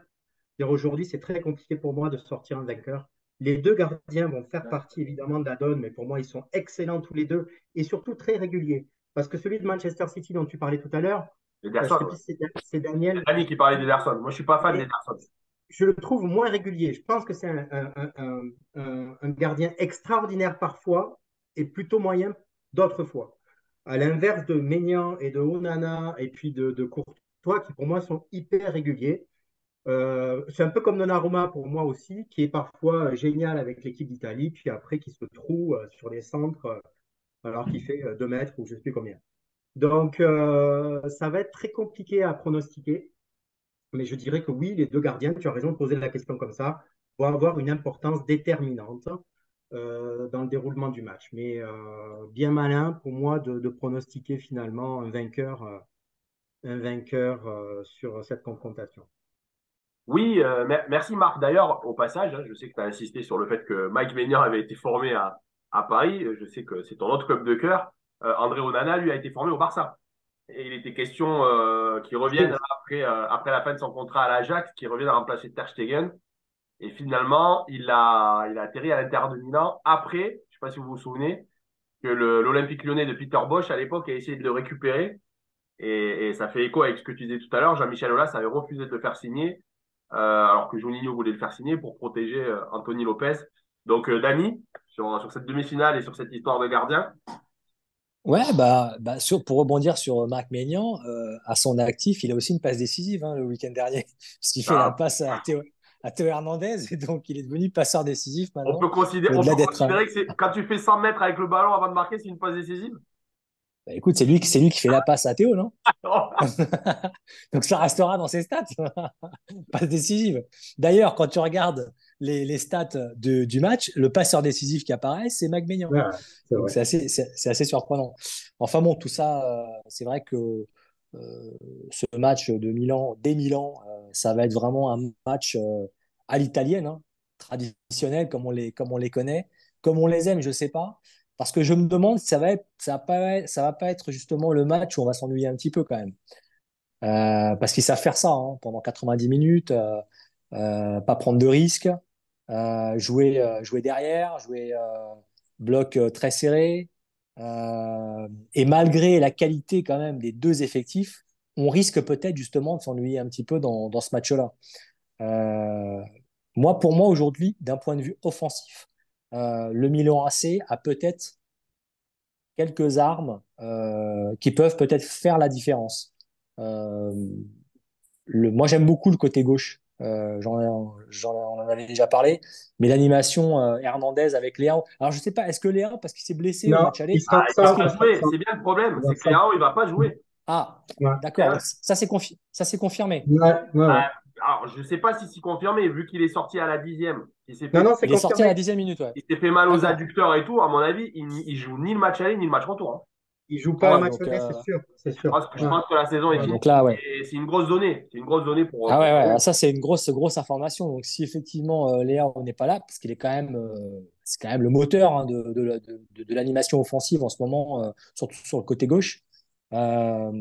S2: Aujourd'hui, c'est très compliqué pour moi de sortir un vainqueur. Les deux gardiens vont faire partie évidemment de la donne, mais pour moi, ils sont excellents tous les deux et surtout très réguliers. Parce que celui de Manchester City dont tu parlais tout à l'heure, je
S1: Ederson,
S2: sais plus
S1: ouais.
S2: si c'est
S1: C'est
S2: Daniel,
S1: Dani qui parlait d'Ederson. Moi, je suis pas fan
S2: mais
S1: d'Ederson.
S2: je le trouve moins régulier. Je pense que c'est un gardien extraordinaire parfois et plutôt moyen d'autres fois. À l'inverse de Maignan et de Onana et puis de Courtois qui pour moi sont hyper réguliers. C'est un peu comme Donnarumma pour moi aussi, qui est parfois génial avec l'équipe d'Italie, puis après qui se trouve sur les centres alors qu'il fait 2 mètres ou je ne sais plus combien. Donc ça va être très compliqué à pronostiquer, mais je dirais que oui, les deux gardiens, tu as raison de poser la question comme ça, vont avoir une importance déterminante dans le déroulement du match. Mais bien malin pour moi de pronostiquer finalement un vainqueur sur cette confrontation.
S1: Oui, merci Marc. D'ailleurs, au passage, hein, je sais que tu as insisté sur le fait que Mike Maignan avait été formé à Paris. Je sais que c'est ton autre club de cœur. André Onana, lui, a été formé au Barça. Et il était question qu'il revienne après la fin de son contrat à l'Ajax, qu'il revienne à remplacer Ter Stegen. Et finalement, il a atterri à l'Inter de Milan après, je sais pas si vous vous souvenez, que l'Olympique Lyonnais de Peter Bosz, à l'époque, a essayé de le récupérer. Et ça fait écho avec ce que tu disais tout à l'heure. Jean-Michel Aulas avait refusé de le faire signer, alors que Juninho voulait le faire signer pour protéger Anthony Lopez. Donc, Dani, sur cette demi-finale et sur cette histoire de gardien.
S3: Ouais, pour rebondir sur Marc Maignan, à son actif, il a aussi une passe décisive hein, le week-end dernier, puisqu'il fait la
S1: Ah,
S3: passe à Théo Hernandez, et donc il est devenu passeur décisif
S1: on peut
S3: maintenant,
S1: considérer, on
S3: au-delà
S1: peut
S3: d'être un.
S1: considérer que quand tu fais 100 mètres avec le ballon avant de marquer, c'est une passe décisive.
S3: Bah, écoute, c'est lui qui fait la passe à Théo, non? Donc ça restera dans ses stats, passe décisive. D'ailleurs, quand tu regardes les stats du match, le passeur décisif qui apparaît, c'est Marc Maignan.
S2: Ouais, c'est
S3: Donc
S2: vrai.
S3: c'est assez surprenant. Enfin bon, tout ça, c'est vrai que euh, ce match de Milan, des Milan, ça va être vraiment un match à l'italienne, hein, traditionnel comme on les connaît, comme on les aime, je sais pas. Parce que je me demande si ça va pas être justement le match où on va s'ennuyer un petit peu quand même. Parce qu'ils savent faire ça hein, pendant 90 minutes, pas prendre de risques, jouer derrière, jouer bloc très serré. Et malgré la qualité quand même des deux effectifs, on risque peut-être justement de s'ennuyer un petit peu dans ce match-là. Euh, pour moi aujourd'hui, d'un point de vue offensif, le Milan AC a peut-être quelques armes qui peuvent peut-être faire la différence. Euh, moi, j'aime beaucoup le côté gauche. On en avait déjà parlé, mais l'animation Hernandez avec Léao. Alors, je sais pas, est-ce que Léao, parce qu'il s'est blessé au
S2: Non,
S3: match
S2: il
S3: aller,
S2: sera
S1: Il
S3: est-ce
S1: va
S2: absent.
S3: qu'il
S1: pas
S3: va.
S1: jouer, c'est bien le problème,
S2: Il va
S1: c'est que
S2: absent.
S1: Léao, il va pas jouer.
S3: Ah,
S2: Ouais,
S3: d'accord, donc ça c'est confirmé.
S2: ouais, ouais, ouais.
S1: Alors, je sais pas si c'est confirmé, vu qu'il est sorti à la 10e,
S2: Non, non, c'est
S3: Il est sorti à la
S2: confirmé.
S3: 10e minute, ouais.
S1: il s'est fait mal aux
S3: D'accord.
S1: adducteurs et tout, à mon avis, il joue ni le match aller, ni le match retour, hein.
S2: Il joue
S3: Ah
S2: pas le
S3: ouais,
S2: match
S3: donc,
S2: aller, c'est sûr, c'est
S1: Je
S2: sûr.
S1: pense, je
S2: Ouais,
S1: pense que la saison est
S3: ouais,
S1: finie.
S3: donc là, ouais.
S1: Et c'est une grosse donnée. C'est une grosse donnée
S3: Ah ouais,
S1: pour...
S3: ouais, ça c'est une grosse information. Donc si effectivement Léao n'est pas là, parce qu'il est quand même, c'est quand même le moteur hein, de l'animation offensive en ce moment, surtout sur le côté gauche. Euh,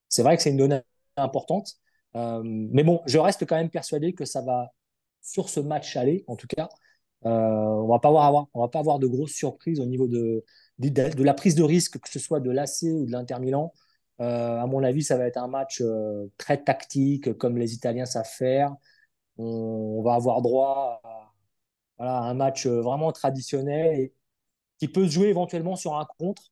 S3: c'est vrai que c'est une donnée importante. Mais bon, je reste quand même persuadé que ça va, sur ce match aller, en tout cas, on va pas avoir de grosses surprises au niveau de la prise de risque, que ce soit de l'AC ou de l'Inter Milan. À mon avis, ça va être un match très tactique, comme les Italiens savent faire. On va avoir droit à, voilà, un match vraiment traditionnel et qui peut se jouer éventuellement sur un contre.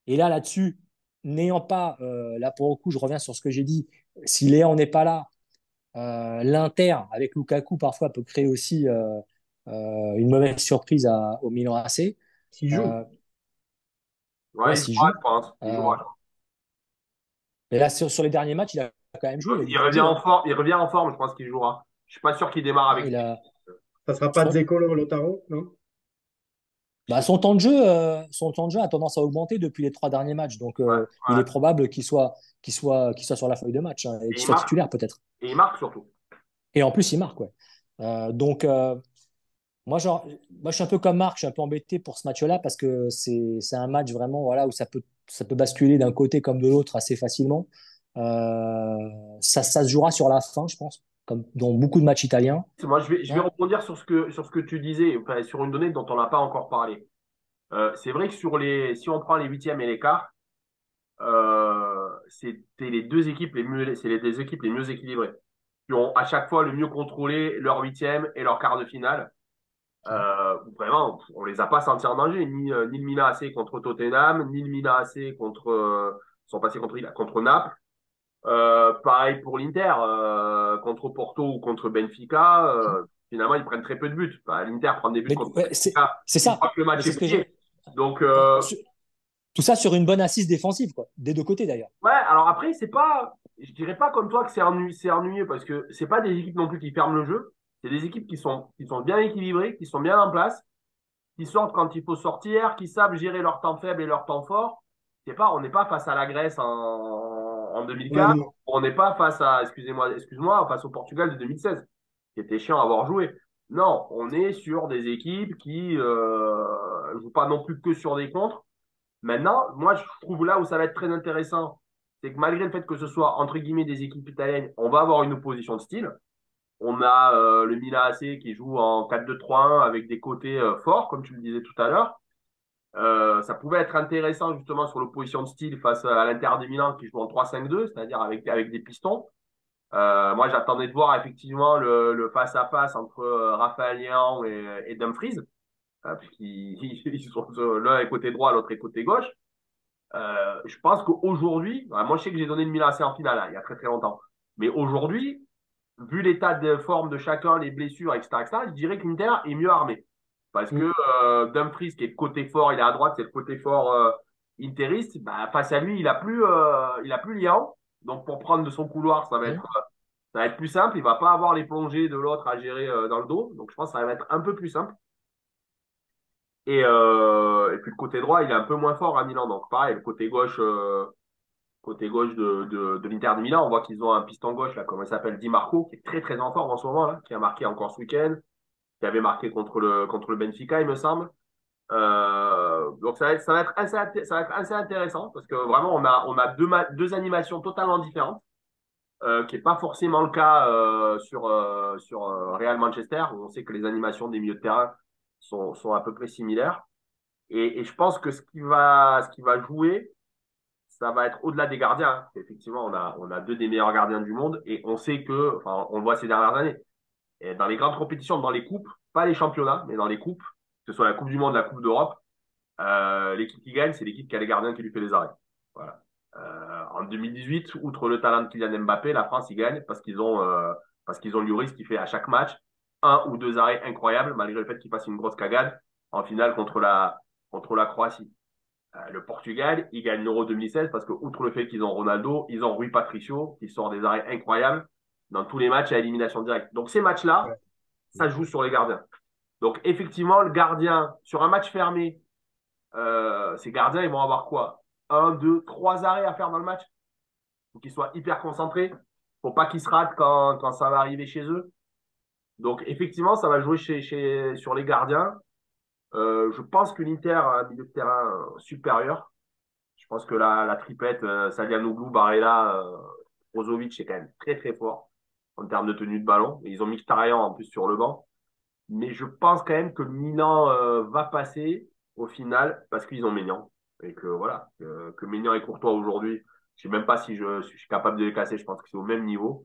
S3: Et là, là-dessus, n'ayant pas, là pour le coup, je reviens sur ce que j'ai dit, si Léon n'est pas là, l'Inter avec Lukaku parfois peut créer aussi une mauvaise surprise au Milan AC.
S2: s'il joue.
S3: Euh, ouais,
S1: Ouais, il
S3: s'il
S1: jouera,
S3: joue.
S1: je pense. Il
S3: Euh,
S1: jouera, je pense.
S3: et là, sur les derniers matchs, il a quand même joué, il a du
S1: Il
S3: temps de
S1: revient
S3: jeu.
S1: en
S3: Hein.
S1: forme, il revient en forme, je pense qu'il jouera. Je suis pas sûr qu'il démarre
S3: Ouais,
S1: avec lui.
S2: Ça sera pas
S3: son,
S2: Dzeko Lautaro, non?
S3: bah, son temps de jeu a tendance à augmenter depuis les 3 derniers matchs. Donc,
S1: Ouais,
S3: il est
S1: ouais.
S3: probable qu'il soit sur la feuille de match hein, et
S1: Et
S3: qu'il
S1: il
S3: soit
S1: marque.
S3: titulaire peut-être.
S1: Et il marque surtout.
S3: Et en plus, il marque. Ouais. Donc, moi, genre, moi, je suis un peu comme Marc, je suis un peu embêté pour ce match-là parce que c'est un match vraiment voilà, où ça peut basculer d'un côté comme de l'autre assez facilement. Ça se jouera sur la fin, je pense, comme dans beaucoup de matchs italiens.
S1: Moi, je vais
S3: Hein.
S1: rebondir sur ce que tu disais, enfin, sur une donnée dont on n'a pas encore parlé. C'est vrai que si on prend les huitièmes et les quarts, c'était les deux équipes les mieux, c'est les deux équipes les mieux équilibrées, qui ont à chaque fois le mieux contrôlé leur huitième et leur quart de finale. Vraiment, on les a pas sentis en danger, ni le Milan AC contre Tottenham, ni le Milan AC sont passés contre Naples. Pareil pour l'Inter, contre Porto ou contre Benfica, finalement ils prennent très peu de buts. Enfin, l'Inter prend des buts
S3: Mais
S1: contre
S3: ouais,
S1: Benfica
S3: c'est
S1: une
S3: ça.
S1: fois que le
S3: Mais
S1: match
S3: c'est
S1: est
S3: ce que j'ai.
S1: plié. Donc,
S3: Tout ça sur une bonne assise défensive, quoi. Des deux côtés d'ailleurs.
S1: ouais, alors après, c'est pas, je dirais pas comme toi que c'est ennuyeux parce que c'est pas des équipes non plus qui ferment le jeu. C'est des équipes qui sont bien équilibrées, qui sont bien en place, qui sortent quand il faut sortir, qui savent gérer leur temps faible et leur temps fort. C'est pas, on n'est pas face à la Grèce en
S2: Ouais,
S1: 2004,
S2: non.
S1: on n'est pas face à, excuse-moi, face au Portugal de 2016, qui était chiant à avoir joué. Non, on est sur des équipes qui jouent pas non plus que sur des contres. Maintenant, moi, je trouve là où ça va être très intéressant, c'est que malgré le fait que ce soit entre guillemets des équipes italiennes, on va avoir une opposition de style. On a le Milan AC qui joue en 4-2-3-1 avec des côtés forts, comme tu le disais tout à l'heure. Ça pouvait être intéressant justement sur l'opposition de style face à l'Inter de Milan qui joue en 3-5-2, c'est-à-dire avec des pistons. Moi, j'attendais de voir effectivement le face-à-face entre Raphaël Léao et Dumfries, puisqu'ils ils sont l'un est côté droit, l'autre est côté gauche. Je pense qu'aujourd'hui, moi je sais que j'ai donné le Milan AC en finale, hein, il y a très très longtemps, mais aujourd'hui, vu l'état de forme de chacun, les blessures, etc., etc., je dirais que l'Inter est mieux armé. Parce que
S2: Mm.
S1: Dumfries, qui est le côté fort, il est à droite, c'est le côté fort interiste, bah, face à lui, il a plus Liao. Donc pour prendre de son couloir,
S3: Hum.
S1: ça va être plus simple. Il va pas avoir les plongées de l'autre à gérer dans le dos. Donc je pense que ça va être un peu plus simple. Et puis le côté droit, il est un peu moins fort à Milan. Donc pareil, le côté gauche de l'Inter de Milan. On voit qu'ils ont un piston gauche, là, comment il s'appelle, Di Marco, qui est très très en forme en ce moment, là, qui a marqué encore ce week-end, qui avait marqué contre le Benfica, il me semble. Donc ça va être assez intéressant parce que vraiment on a deux animations totalement différentes, qui n'est pas forcément le cas sur Real Manchester, où on sait que les animations des milieux de terrain sont à peu près similaires. Et je pense que ce qui va jouer, ça va être au-delà des gardiens. Hein. Effectivement, on a deux des meilleurs gardiens du monde et on sait que, enfin, on le voit ces dernières années, et dans les grandes compétitions, dans les coupes, pas les championnats, mais dans les coupes, que ce soit la Coupe du Monde, la Coupe d'Europe, l'équipe qui gagne, c'est l'équipe qui a les gardiens qui lui fait les arrêts. Voilà. En 2018, outre le talent de Kylian Mbappé, la France y gagne parce qu'ils ont Lloris qui fait à chaque match un ou deux arrêts incroyables, malgré le fait qu'il fasse une grosse cagade en finale contre la Croatie. Le Portugal, il gagne l'Euro 2016 parce que, outre le fait qu'ils ont Ronaldo, ils ont Rui Patricio qui sort des arrêts incroyables dans tous les matchs à élimination directe. Donc ces matchs-là,
S2: Ouais.
S1: ça joue sur les gardiens. Donc effectivement, le gardien, sur un match fermé, ces gardiens, ils vont avoir quoi? Un, deux, trois arrêts à faire dans le match. Faut qu'ils soient hyper concentrés. Faut pas qu'ils se ratent quand ça va arriver chez eux. Donc effectivement, ça va jouer sur les gardiens. Je pense que l'Inter a un milieu de terrain supérieur. Je pense que la triplette, Salianoglou, Barella, Brozovic, c'est quand même très très fort en termes de tenue de ballon. Et ils ont Mkhitaryan en plus sur le banc. Mais je pense quand même que Milan va passer au final parce qu'ils ont Maignan. Et que voilà, que Maignan et Courtois aujourd'hui, je sais même pas si je suis capable de les casser. Je pense que c'est au même niveau.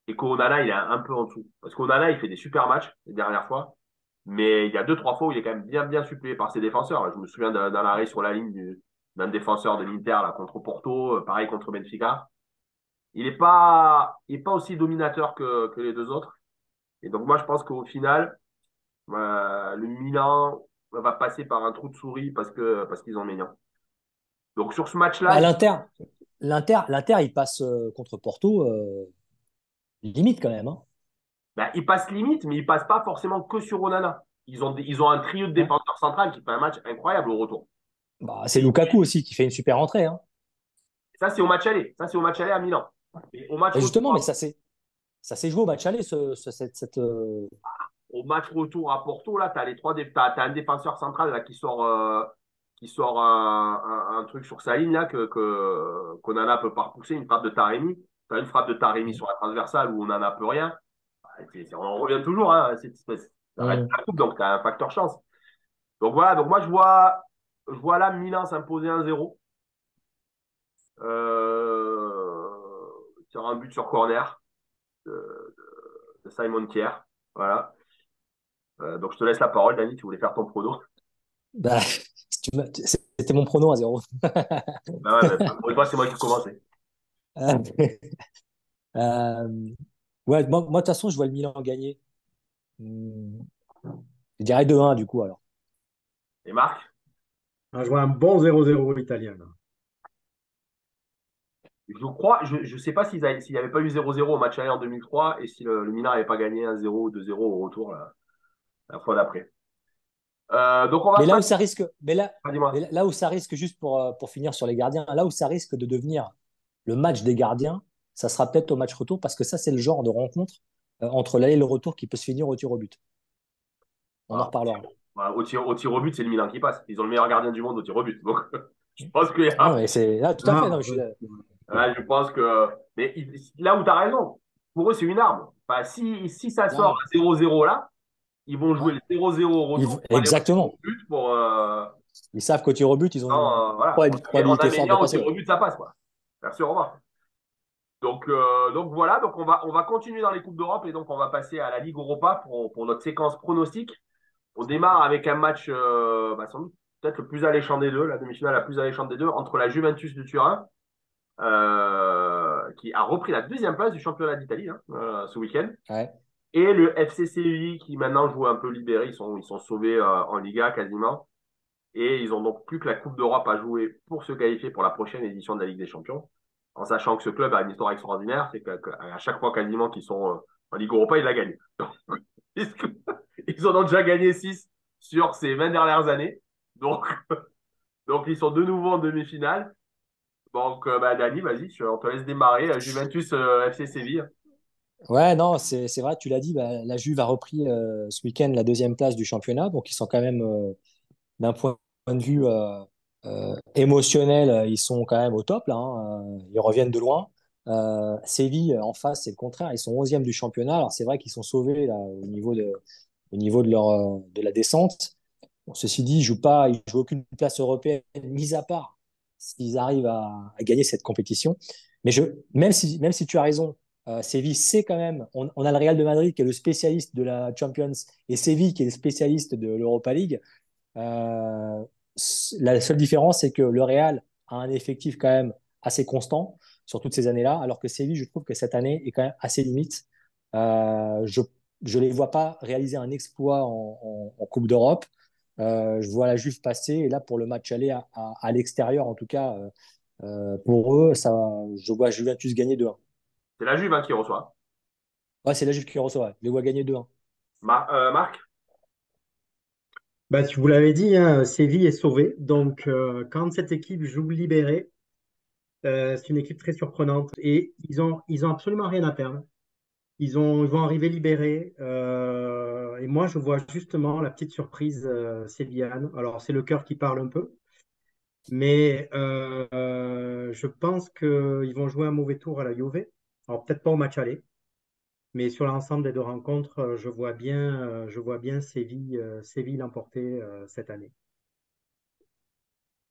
S1: Et qu'Onana, il est un peu en dessous. Parce qu'Onana, il fait des super matchs les dernières fois. Mais il y a deux, trois fois où il est quand même bien suppléé par ses défenseurs. Je me souviens d'un arrêt sur la ligne d'un défenseur de l'Inter là, contre Porto, pareil contre Benfica. Il est pas aussi dominateur que les deux autres. Et donc moi, je pense qu'au final, le Milan va passer par un trou de souris parce qu'ils ont Maignan. Donc sur ce
S3: Bah,
S1: match-là,
S3: l'Inter, il passe contre Porto, limite quand même. Hein.
S1: ben, ils passent limite, mais ils passent pas forcément que sur Onana. Ils ont un trio de
S3: Ouais.
S1: défenseurs centrales qui fait un match incroyable au retour.
S3: Bah, c'est Lukaku aussi qui fait une super entrée. Hein.
S1: Ça, c'est au match aller. Ça, c'est au match aller à Milan. Et
S3: Et justement, mais ça s'est joué au match aller,
S1: au match retour à Porto, là, t'as un défenseur central là, qui sort un truc sur sa ligne là, qu'Onana peut pas repousser, une frappe de Taremi. T'as une frappe de Taremi sur la transversale où Onana peut rien. On en revient toujours, hein, ça reste
S3: Hum.
S1: la coupe, donc tu as un facteur chance. Donc voilà, donc moi je vois là Milan s'imposer 1-0. Sur un but sur corner de, de Simon Kier. Voilà. Donc je te laisse la parole, Dani, tu voulais faire ton prono.
S3: Bah, c'était mon prono à 0.
S1: Bah ouais, bah, pour une fois, c'est moi qui commençais.
S3: Euh, ouais, moi, de toute façon, je vois le Milan gagner. Je dirais 2-1 du coup alors.
S1: Et Marc,
S2: Ah, je vois un bon 0-0 italien, là.
S1: je sais pas s'il n'y avait pas eu 0-0 au match aller en 2003 et si le Milan n'avait pas gagné 1-0 ou 2-0 au retour la fois d'après. Donc on va
S3: Mais là où
S1: passer.
S3: ça risque,
S1: Ah,
S3: mais
S1: dis-moi.
S3: là où ça risque, juste pour finir sur les gardiens, là où ça risque de devenir le match des gardiens, ça sera peut-être au match retour parce que ça, c'est le genre de rencontre entre l'aller et le retour qui peut se finir au tir au but. On en
S1: Voilà.
S3: reparlera.
S1: Voilà, au tir au but, c'est le Milan qui passe. Ils ont le meilleur gardien du monde au tir au but. Donc, je pense qu'il y
S3: Ah non,
S1: a.
S3: mais c'est tout à fait.
S2: Ah,
S3: Non,
S2: ouais.
S1: Ouais, je pense que. Mais là où tu as raison, pour eux, c'est une arme. Enfin, si ça sort
S3: Ah,
S1: à 0-0 là, ils vont jouer
S3: ouais.
S1: le 0-0 au retour pour aller au tir au
S3: Exactement.
S1: but
S3: Ils savent qu'au tir au but, ils ont une
S1: voilà, on a
S3: probabilité forte de
S1: Maignan au
S3: passer.
S1: tir
S3: Ouais.
S1: au but, ça passe, quoi. Merci, au revoir. Donc voilà, donc on va continuer dans les Coupes d'Europe et donc on va passer à la Ligue Europa pour notre séquence pronostic. On démarre avec un match, sans doute peut-être le plus alléchant des deux, la demi-finale la plus alléchante des deux, entre la Juventus de Turin, qui a repris la deuxième place du championnat d'Italie hein, ce week-end,
S3: Ouais.
S1: et le FC Séville qui maintenant joue un peu libéré, ils sont sauvés en Liga quasiment, et ils ont donc plus que la Coupe d'Europe à jouer pour se qualifier pour la prochaine édition de la Ligue des Champions, en sachant que ce club a une histoire extraordinaire, c'est qu'à chaque fois quasiment qu'ils sont en Ligue Europa, ils la gagnent. Ils en ont déjà gagné 6 sur ces 20 dernières années. Donc, donc ils sont de nouveau en demi-finale. Donc, Dani, vas-y, on te laisse démarrer. Juventus FC Séville.
S3: Ouais, non, c'est vrai, tu l'as dit, bah, la Juve a repris ce week-end la deuxième place du championnat, donc ils sont quand même, d'un point de vue émotionnel, ils sont quand même au top, là, hein, ils reviennent de loin. Séville, en face, c'est le contraire, ils sont 11e du championnat, alors c'est vrai qu'ils sont sauvés là, au niveau de la descente. Bon, ceci dit, ils jouent aucune place européenne, mis à part s'ils arrivent à gagner cette compétition. Mais même si tu as raison, Séville, c'est quand même. On a le Real de Madrid qui est le spécialiste de la Champions et Séville qui est le spécialiste de l'Europa League. Euh, la seule différence, c'est que le Real a un effectif quand même assez constant sur toutes ces années-là, alors que Séville, je trouve que cette année est quand même assez limite. Je ne les vois pas réaliser un exploit en Coupe d'Europe. Je vois la Juve passer, et là, pour le match aller à l'extérieur, en tout cas, pour eux, ça, je vois Juventus gagner 2-1.
S1: C'est la Juve hein, qui reçoit.
S3: Ouais, c'est la Juve qui reçoit, ouais. Je les vois gagner 2-1.
S1: Marc?
S2: Bah, vous l'avez dit, hein, Séville est sauvé. Donc, quand cette équipe joue libérée, c'est une équipe très surprenante. Et ils ont absolument rien à perdre. Ils vont arriver libérés. Et moi, je vois justement la petite surprise sévillane. Alors, c'est le cœur qui parle un peu. Mais je pense qu'ils vont jouer un mauvais tour à la Juve. Alors, peut-être pas au match aller. Mais sur l'ensemble des deux rencontres, je vois bien Séville, Séville l'emporter cette année.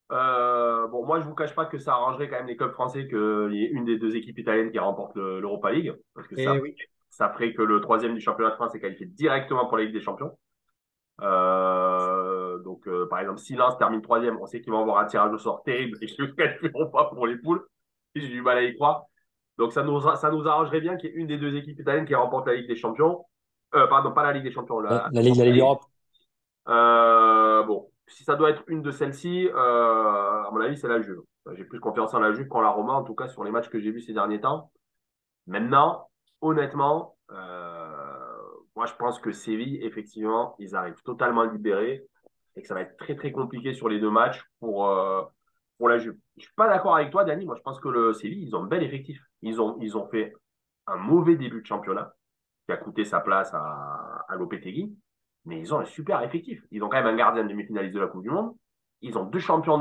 S1: Bon, moi, je vous cache pas que ça arrangerait quand même les clubs français qu'il y ait une des deux équipes italiennes qui remporte l'Europa League, parce que
S2: Et oui,
S1: ça ferait que le troisième du championnat de France est qualifié directement pour la Ligue des Champions. Par exemple, si Lens termine troisième, on sait qu'ils vont avoir un tirage au sort terrible et qu'ils ne se qualifieront pas pour les poules. J'ai du mal à y croire. Donc, ça nous arrangerait bien qu'il y ait une des deux équipes italiennes qui remporte la Ligue des Champions. Pardon, pas la Ligue des Champions,
S3: La Ligue Europe.
S1: Bon, si ça doit être une de celles-ci, à mon avis, c'est la Juve. J'ai plus confiance en la Juve qu'en la Roma, en tout cas sur les matchs que j'ai vus ces derniers temps. Maintenant, honnêtement, moi je pense que Séville, effectivement, ils arrivent totalement libérés et que ça va être très très compliqué sur les deux matchs pour la Juve. Je suis pas d'accord avec toi, Dani. Moi, je pense que le Séville, ils ont un bel effectif. Ils ont fait un mauvais début de championnat qui a coûté sa place à Lopetegui. Mais ils ont un super effectif. Ils ont quand même un gardien demi-finaliste de la Coupe du Monde. Ils ont deux champions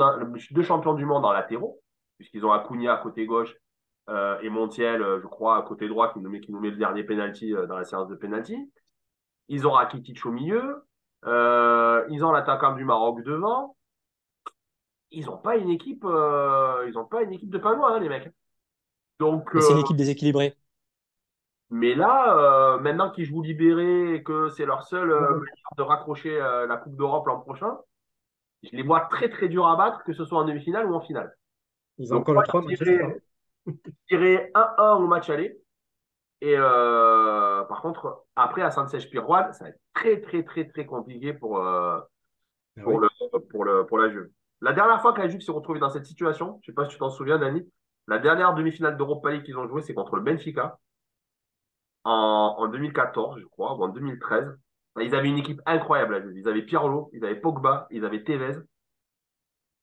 S1: du monde en latéraux, puisqu'ils ont Acuna à côté gauche et Montiel, je crois, à côté droit, qui nous met le dernier penalty dans la séance de penalty. Ils ont Rakitic au milieu. Ils ont l'attaquant du Maroc devant. Ils n'ont pas une équipe, ils ont pas une équipe de panois, hein, les mecs. Donc,
S3: Mais c'est une équipe déséquilibrée.
S1: mais là, maintenant qu'ils jouent libérés et que c'est leur seule manière de raccrocher la Coupe d'Europe l'an prochain, je les vois très très durs à battre, que ce soit en demi-finale ou en finale.
S2: ils ont
S1: Donc
S2: encore
S1: moi,
S2: le 3 Manchester, hein.
S1: je dirais 1-1 au match aller. Et par contre, après, à Sanchez-Pizjuan, ça va être très très très très compliqué
S2: Ah
S1: pour
S2: oui.
S1: le, pour la Juve. La dernière fois que la Juve s'est retrouvée dans cette situation, je ne sais pas si tu t'en souviens, Dani, la dernière demi-finale d'Europa League qu'ils ont joué, c'est contre le Benfica en 2014, je crois, ou en 2013. Ils avaient une équipe incroyable, la Juve. Ils avaient Pirlo, ils avaient Pogba, ils avaient Tevez,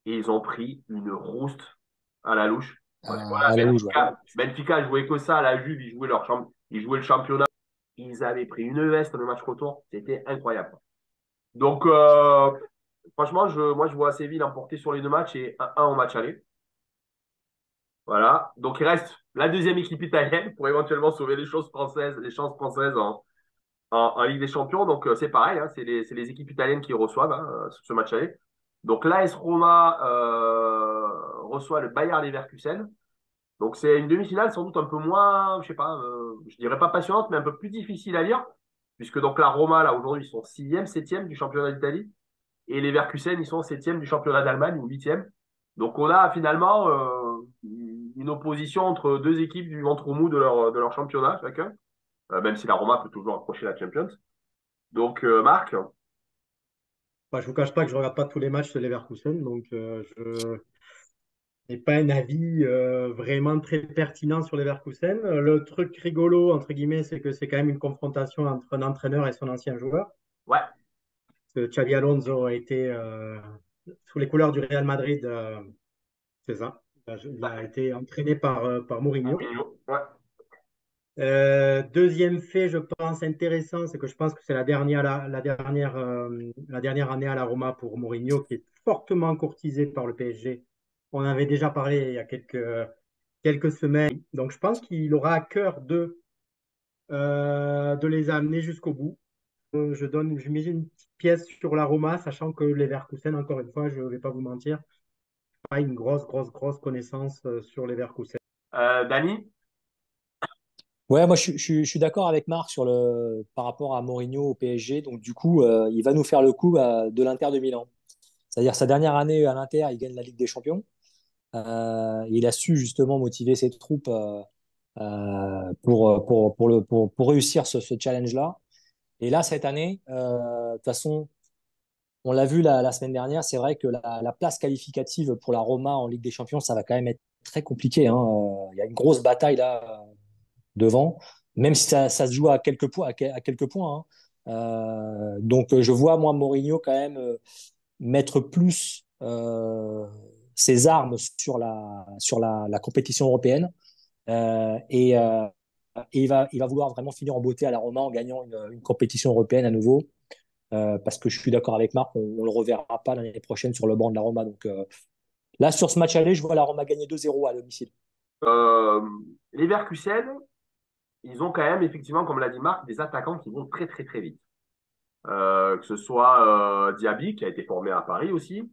S1: et ils ont pris une rouste à la louche. Parce que voilà,
S3: À la louche, ouais.
S1: Benfica jouait que ça, la Juve, ils jouaient le championnat. Ils avaient pris une veste le match retour, c'était incroyable. Donc, franchement, moi, je vois Séville l'emporter sur les deux matchs et 1-1 au match aller. Voilà. Donc, il reste la deuxième équipe italienne pour éventuellement sauver les chances françaises en Ligue des Champions. Donc, c'est pareil, hein, c'est les équipes italiennes qui reçoivent hein, ce match aller. Donc, l'AS Roma reçoit le Bayer Leverkusen. Donc, c'est une demi-finale sans doute un peu moins, je sais pas, je dirais pas passionnante, mais un peu plus difficile à lire. Puisque donc la Roma, là, aujourd'hui, ils sont sixième, septième du championnat d'Italie. Et les Leverkusen, ils sont septième du championnat d'Allemagne ou huitième. Donc, on a finalement une opposition entre deux équipes du ventre mou de leur championnat, chacun. Même si la Roma peut toujours accrocher la Champions. Donc, Marc,
S2: Bah, je vous cache pas que je regarde pas tous les matchs de Leverkusen, donc je n'ai pas un avis vraiment très pertinent sur Leverkusen. Le truc rigolo, entre guillemets, c'est que c'est quand même une confrontation entre un entraîneur et son ancien joueur.
S1: ouais,
S2: Parce que Xabi Alonso a été sous les couleurs du Real Madrid, c'est ça. Il a été entraîné par Mourinho.
S1: Mourinho, ouais.
S2: Deuxième fait, je pense, intéressant, c'est que je pense que c'est la dernière année à la Roma pour Mourinho, qui est fortement courtisé par le PSG. On en avait déjà parlé il y a quelques semaines. Donc, je pense qu'il aura à cœur de les amener jusqu'au bout. Je mets une petite pièce sur la Roma, sachant que les Leverkusen, encore une fois, je ne vais pas vous mentir, pas une grosse connaissance sur les Leverkusen.
S1: Dani,
S3: Ouais, moi je suis d'accord avec Marc par rapport à Mourinho au PSG. Donc du coup, il va nous faire le coup de l'Inter de Milan. C'est-à-dire sa dernière année à l'Inter, il gagne la Ligue des Champions. Il a su justement motiver ses troupes pour réussir ce challenge-là. Et là, cette année, de toute façon, on l'a vu la semaine dernière, c'est vrai que la place qualificative pour la Roma en Ligue des Champions, ça va quand même être très compliqué, hein. Il y a une grosse bataille là devant, même si ça se joue à quelques points, à quelques points, hein. Donc, je vois moi Mourinho quand même mettre plus ses armes sur la compétition européenne. Et il va vouloir vraiment finir en beauté à la Roma en gagnant une compétition européenne à nouveau. Parce que je suis d'accord avec Marc, on ne le reverra pas l'année prochaine sur le banc de la Roma. Donc là, sur ce match aller, je vois la Roma gagner 2-0 à domicile.
S1: Euh, Leverkusen, ils ont quand même, effectivement, comme l'a dit Marc, des attaquants qui vont très, très, très vite. Que ce soit Diaby, qui a été formé à Paris aussi,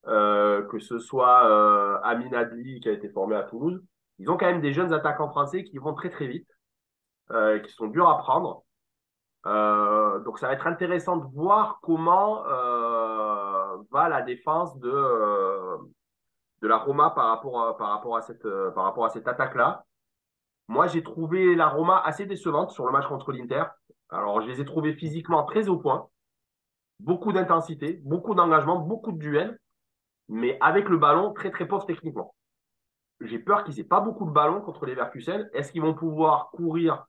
S1: que ce soit Amin Adli, qui a été formé à Toulouse. Ils ont quand même des jeunes attaquants français qui vont très, très vite, qui sont durs à prendre. Donc, ça va être intéressant de voir comment va la défense de la Roma par rapport à cette attaque-là. Moi, j'ai trouvé la Roma assez décevante sur le match contre l'Inter. Alors, je les ai trouvés physiquement très au point, beaucoup d'intensité, beaucoup d'engagement, beaucoup de duels, mais avec le ballon très très pauvre techniquement. J'ai peur qu'ils n'aient pas beaucoup de ballons contre les Leverkusen. Est-ce qu'ils vont pouvoir courir,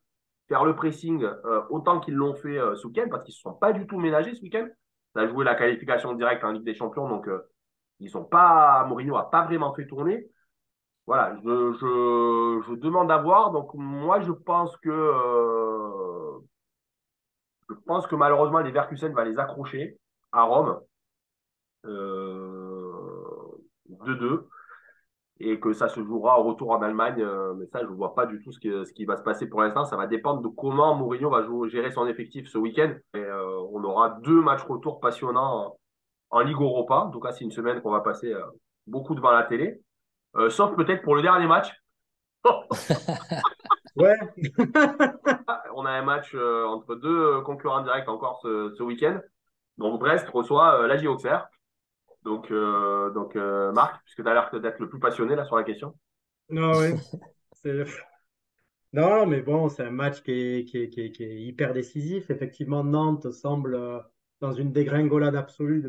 S1: faire le pressing autant qu'ils l'ont fait ce week-end? Parce qu'ils ne se sont pas du tout ménagés ce week-end. Ça a joué la qualification directe en Ligue des Champions, donc ils sont pas, Mourinho n'a pas vraiment fait tourner. Voilà, je demande à voir. Donc moi, je pense que malheureusement, les Leverkusen va les accrocher à Rome, 2-2, et que ça se jouera au retour en Allemagne. Mais ça, je ne vois pas du tout ce qui va se passer pour l'instant. Ça va dépendre de comment Mourinho va gérer son effectif ce week-end. Et on aura deux matchs retour passionnants en Ligue Europa. En tout cas, c'est une semaine qu'on va passer beaucoup devant la télé. Sauf peut-être pour le dernier match.
S2: Ouais,
S1: On a un match entre deux concurrents directs encore ce week-end. Donc Brest reçoit la J Auxerre. Donc Marc, puisque tu as l'air d'être le plus passionné là sur la question.
S2: non, ouais. C'est- Non, mais bon, c'est un match qui est hyper décisif. Effectivement, Nantes semble dans une dégringolade absolue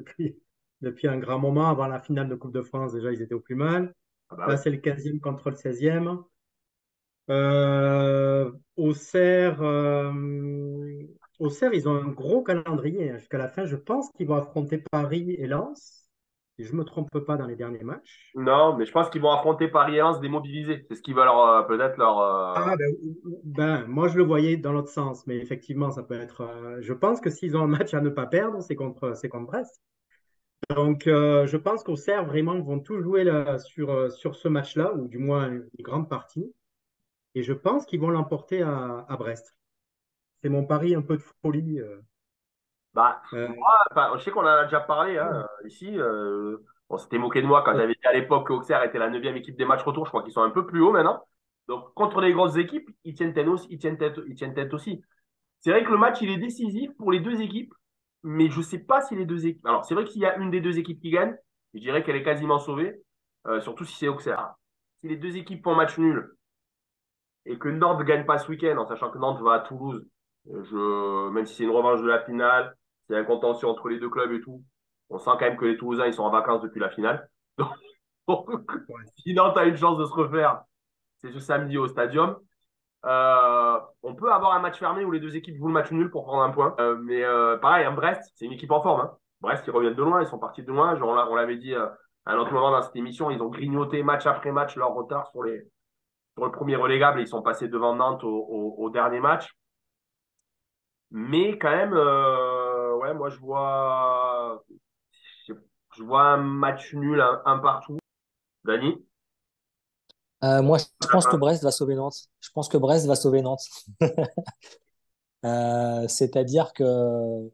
S2: depuis un grand moment. Avant la finale de Coupe de France, déjà, ils étaient au plus mal.
S1: Ah bah
S2: Là,
S1: ouais.
S2: c'est le 15e contre le 16e. Auxerre, Auxerre, ils ont un gros calendrier, hein, jusqu'à la fin. Je pense qu'ils vont affronter Paris et Lens. Si je ne me trompe pas dans les derniers matchs.
S1: Non, mais je pense qu'ils vont affronter Paris et Lens démobilisés. C'est ce qui va leur peut-être leur.
S2: Ah, moi, je le voyais dans l'autre sens, mais effectivement, ça peut être. Je pense que s'ils ont un match à ne pas perdre, c'est contre Brest. Donc, je pense qu'Auxerre, vraiment, vont tout jouer là, sur ce match-là, ou du moins une grande partie. Et je pense qu'ils vont l'emporter à Brest. C'est mon pari un peu de folie.
S1: Bah,
S2: Euh,
S1: moi, enfin, je sais qu'on en a déjà parlé hein, ici. On s'était moqué de moi quand j'avais dit à l'époque que Auxerre était la neuvième équipe des matchs retour. Je crois qu'ils sont un peu plus hauts maintenant. Donc, contre les grosses équipes, ils tiennent tête aussi. Ils tiennent tête aussi. C'est vrai que le match, il est décisif pour les deux équipes, mais je ne sais pas si les deux équipes. Alors, c'est vrai que s'il y a une des deux équipes qui gagne, je dirais qu'elle est quasiment sauvée, surtout si c'est Auxerre. Si les deux équipes font match nul et que Nantes ne gagne pas ce week-end, en sachant que Nantes va à Toulouse, même si c'est une revanche de la finale, c'est un contentieux entre les deux clubs et tout, on sent quand même que les Toulousains, ils sont en vacances depuis la finale. Donc,
S2: ouais.
S1: si Nantes a une chance de se refaire, c'est ce samedi au Stadium. On peut avoir un match fermé où les deux équipes jouent le match nul pour prendre un point. Mais pareil, hein, Brest, c'est une équipe en forme. Hein. Brest, ils reviennent de loin, ils sont partis de loin. Genre, on l'avait dit à un autre moment dans cette émission, ils ont grignoté match après match leur retard sur le premier relégable et ils sont passés devant Nantes au dernier match. Mais quand même, ouais, moi je, je vois un match nul, un partout. Dani?
S3: Moi, je pense que Brest va sauver Nantes. Je pense que Brest va sauver Nantes. C'est-à-dire que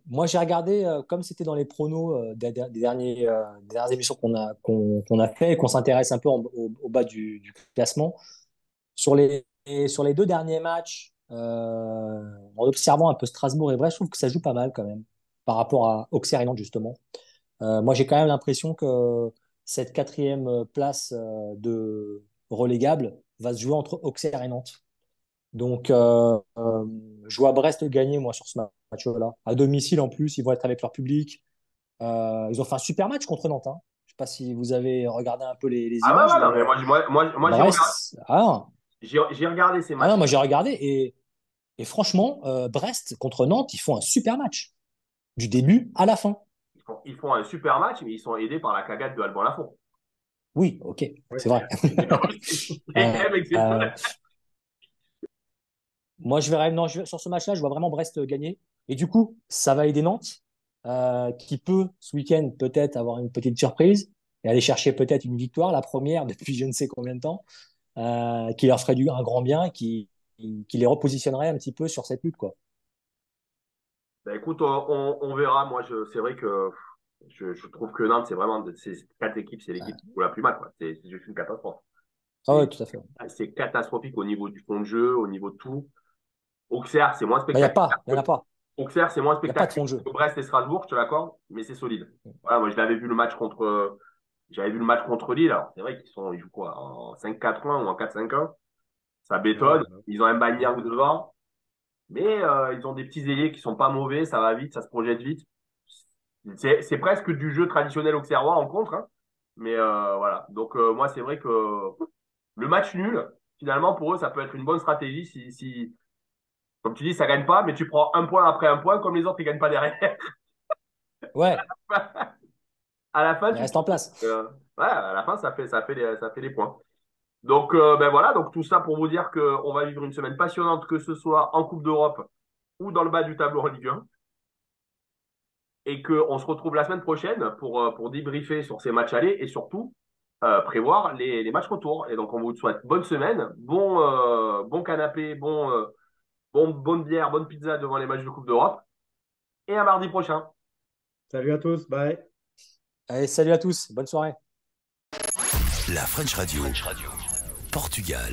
S3: moi, j'ai regardé, comme c'était dans les pronos des dernières émissions qu'on a fait et qu'on s'intéresse un peu au bas du classement, sur les deux derniers matchs, en observant un peu Strasbourg et Brest, je trouve que ça joue pas mal quand même par rapport à Auxerre et Nantes, justement. Moi, j'ai quand même l'impression que cette quatrième place de relégable va se jouer entre Auxerre et Nantes. Donc, je vois Brest gagner, moi, sur ce match-là. À domicile, en plus, ils vont être avec leur public. Ils ont fait un super match contre Nantes, hein. Je sais pas si vous avez regardé un peu les
S1: Ah ouais,
S3: images,
S1: ouais, non,
S3: mais
S1: mais moi
S3: Brest. Ah,
S1: j'ai regardé ces
S3: ah non,
S1: matchs.
S3: moi j'ai regardé et franchement, Brest contre Nantes, ils font un super match. Du début à la fin.
S1: Ils font un super match, mais ils sont aidés par la cagade de Alban Lafont.
S3: Oui, ok,
S2: Oui.
S3: c'est vrai.
S1: C'est quand même
S3: Euh,
S1: exceptionnel.
S3: Moi, non, sur ce match-là, je vois vraiment Brest gagner. Et du coup, ça va aider Nantes, qui peut, ce week-end, peut-être avoir une petite surprise et aller chercher peut-être une victoire, la première depuis je ne sais combien de temps, qui leur ferait un grand bien, qui les repositionnerait un petit peu sur cette lutte, quoi.
S1: Bah, écoute, on verra. C'est vrai que je trouve que Nantes, c'est vraiment ces quatre équipes, c'est l'équipe qui joue la plus mal, quoi. C'est juste une catastrophe.
S3: Ah ouais,
S1: C'est
S3: tout à fait.
S1: c'est catastrophique au niveau du fond de jeu, au niveau de tout. Auxerre, c'est moins
S3: Bah, il n'y a
S1: spectaculaire
S3: pas, il y en a pas.
S1: Auxerre, c'est moins
S3: Il n'y a pas de
S1: spectaculaire
S3: fond de jeu.
S1: que Brest et Strasbourg, je te l'accorde, mais c'est solide. Voilà, moi, j'avais vu le match contre Lille. Alors, c'est vrai ils jouent quoi, en 5-4-1 ou en 4-5-1. Ça
S2: Ouais,
S1: bétonne. Ils ont un
S2: ouais.
S1: Bagnac devant. Mais ils ont des petits ailiers qui sont pas mauvais, ça va vite, ça se projette vite. C'est presque du jeu traditionnel auxerrois en contre, hein. Mais voilà. Donc moi, c'est vrai que le match nul, finalement, pour eux, ça peut être une bonne stratégie comme tu dis, ça gagne pas, mais tu prends un point après un point, comme les autres, ils gagnent pas derrière.
S3: Ouais,
S1: À la fin,
S3: il
S1: tu
S3: reste en place.
S1: ouais, à la fin, ça fait les points. Donc ben voilà, donc tout ça pour vous dire qu'on va vivre une semaine passionnante, que ce soit en Coupe d'Europe ou dans le bas du tableau en Ligue 1. Et qu'on se retrouve la semaine prochaine pour débriefer sur ces matchs allés et surtout prévoir les matchs retour. Et donc, on vous souhaite bonne semaine, bon canapé, bonne bière, bonne pizza devant les matchs de Coupe d'Europe et à mardi prochain.
S2: Salut à tous, bye.
S3: Allez, salut à tous, bonne soirée.
S4: La French Radio. Portugal.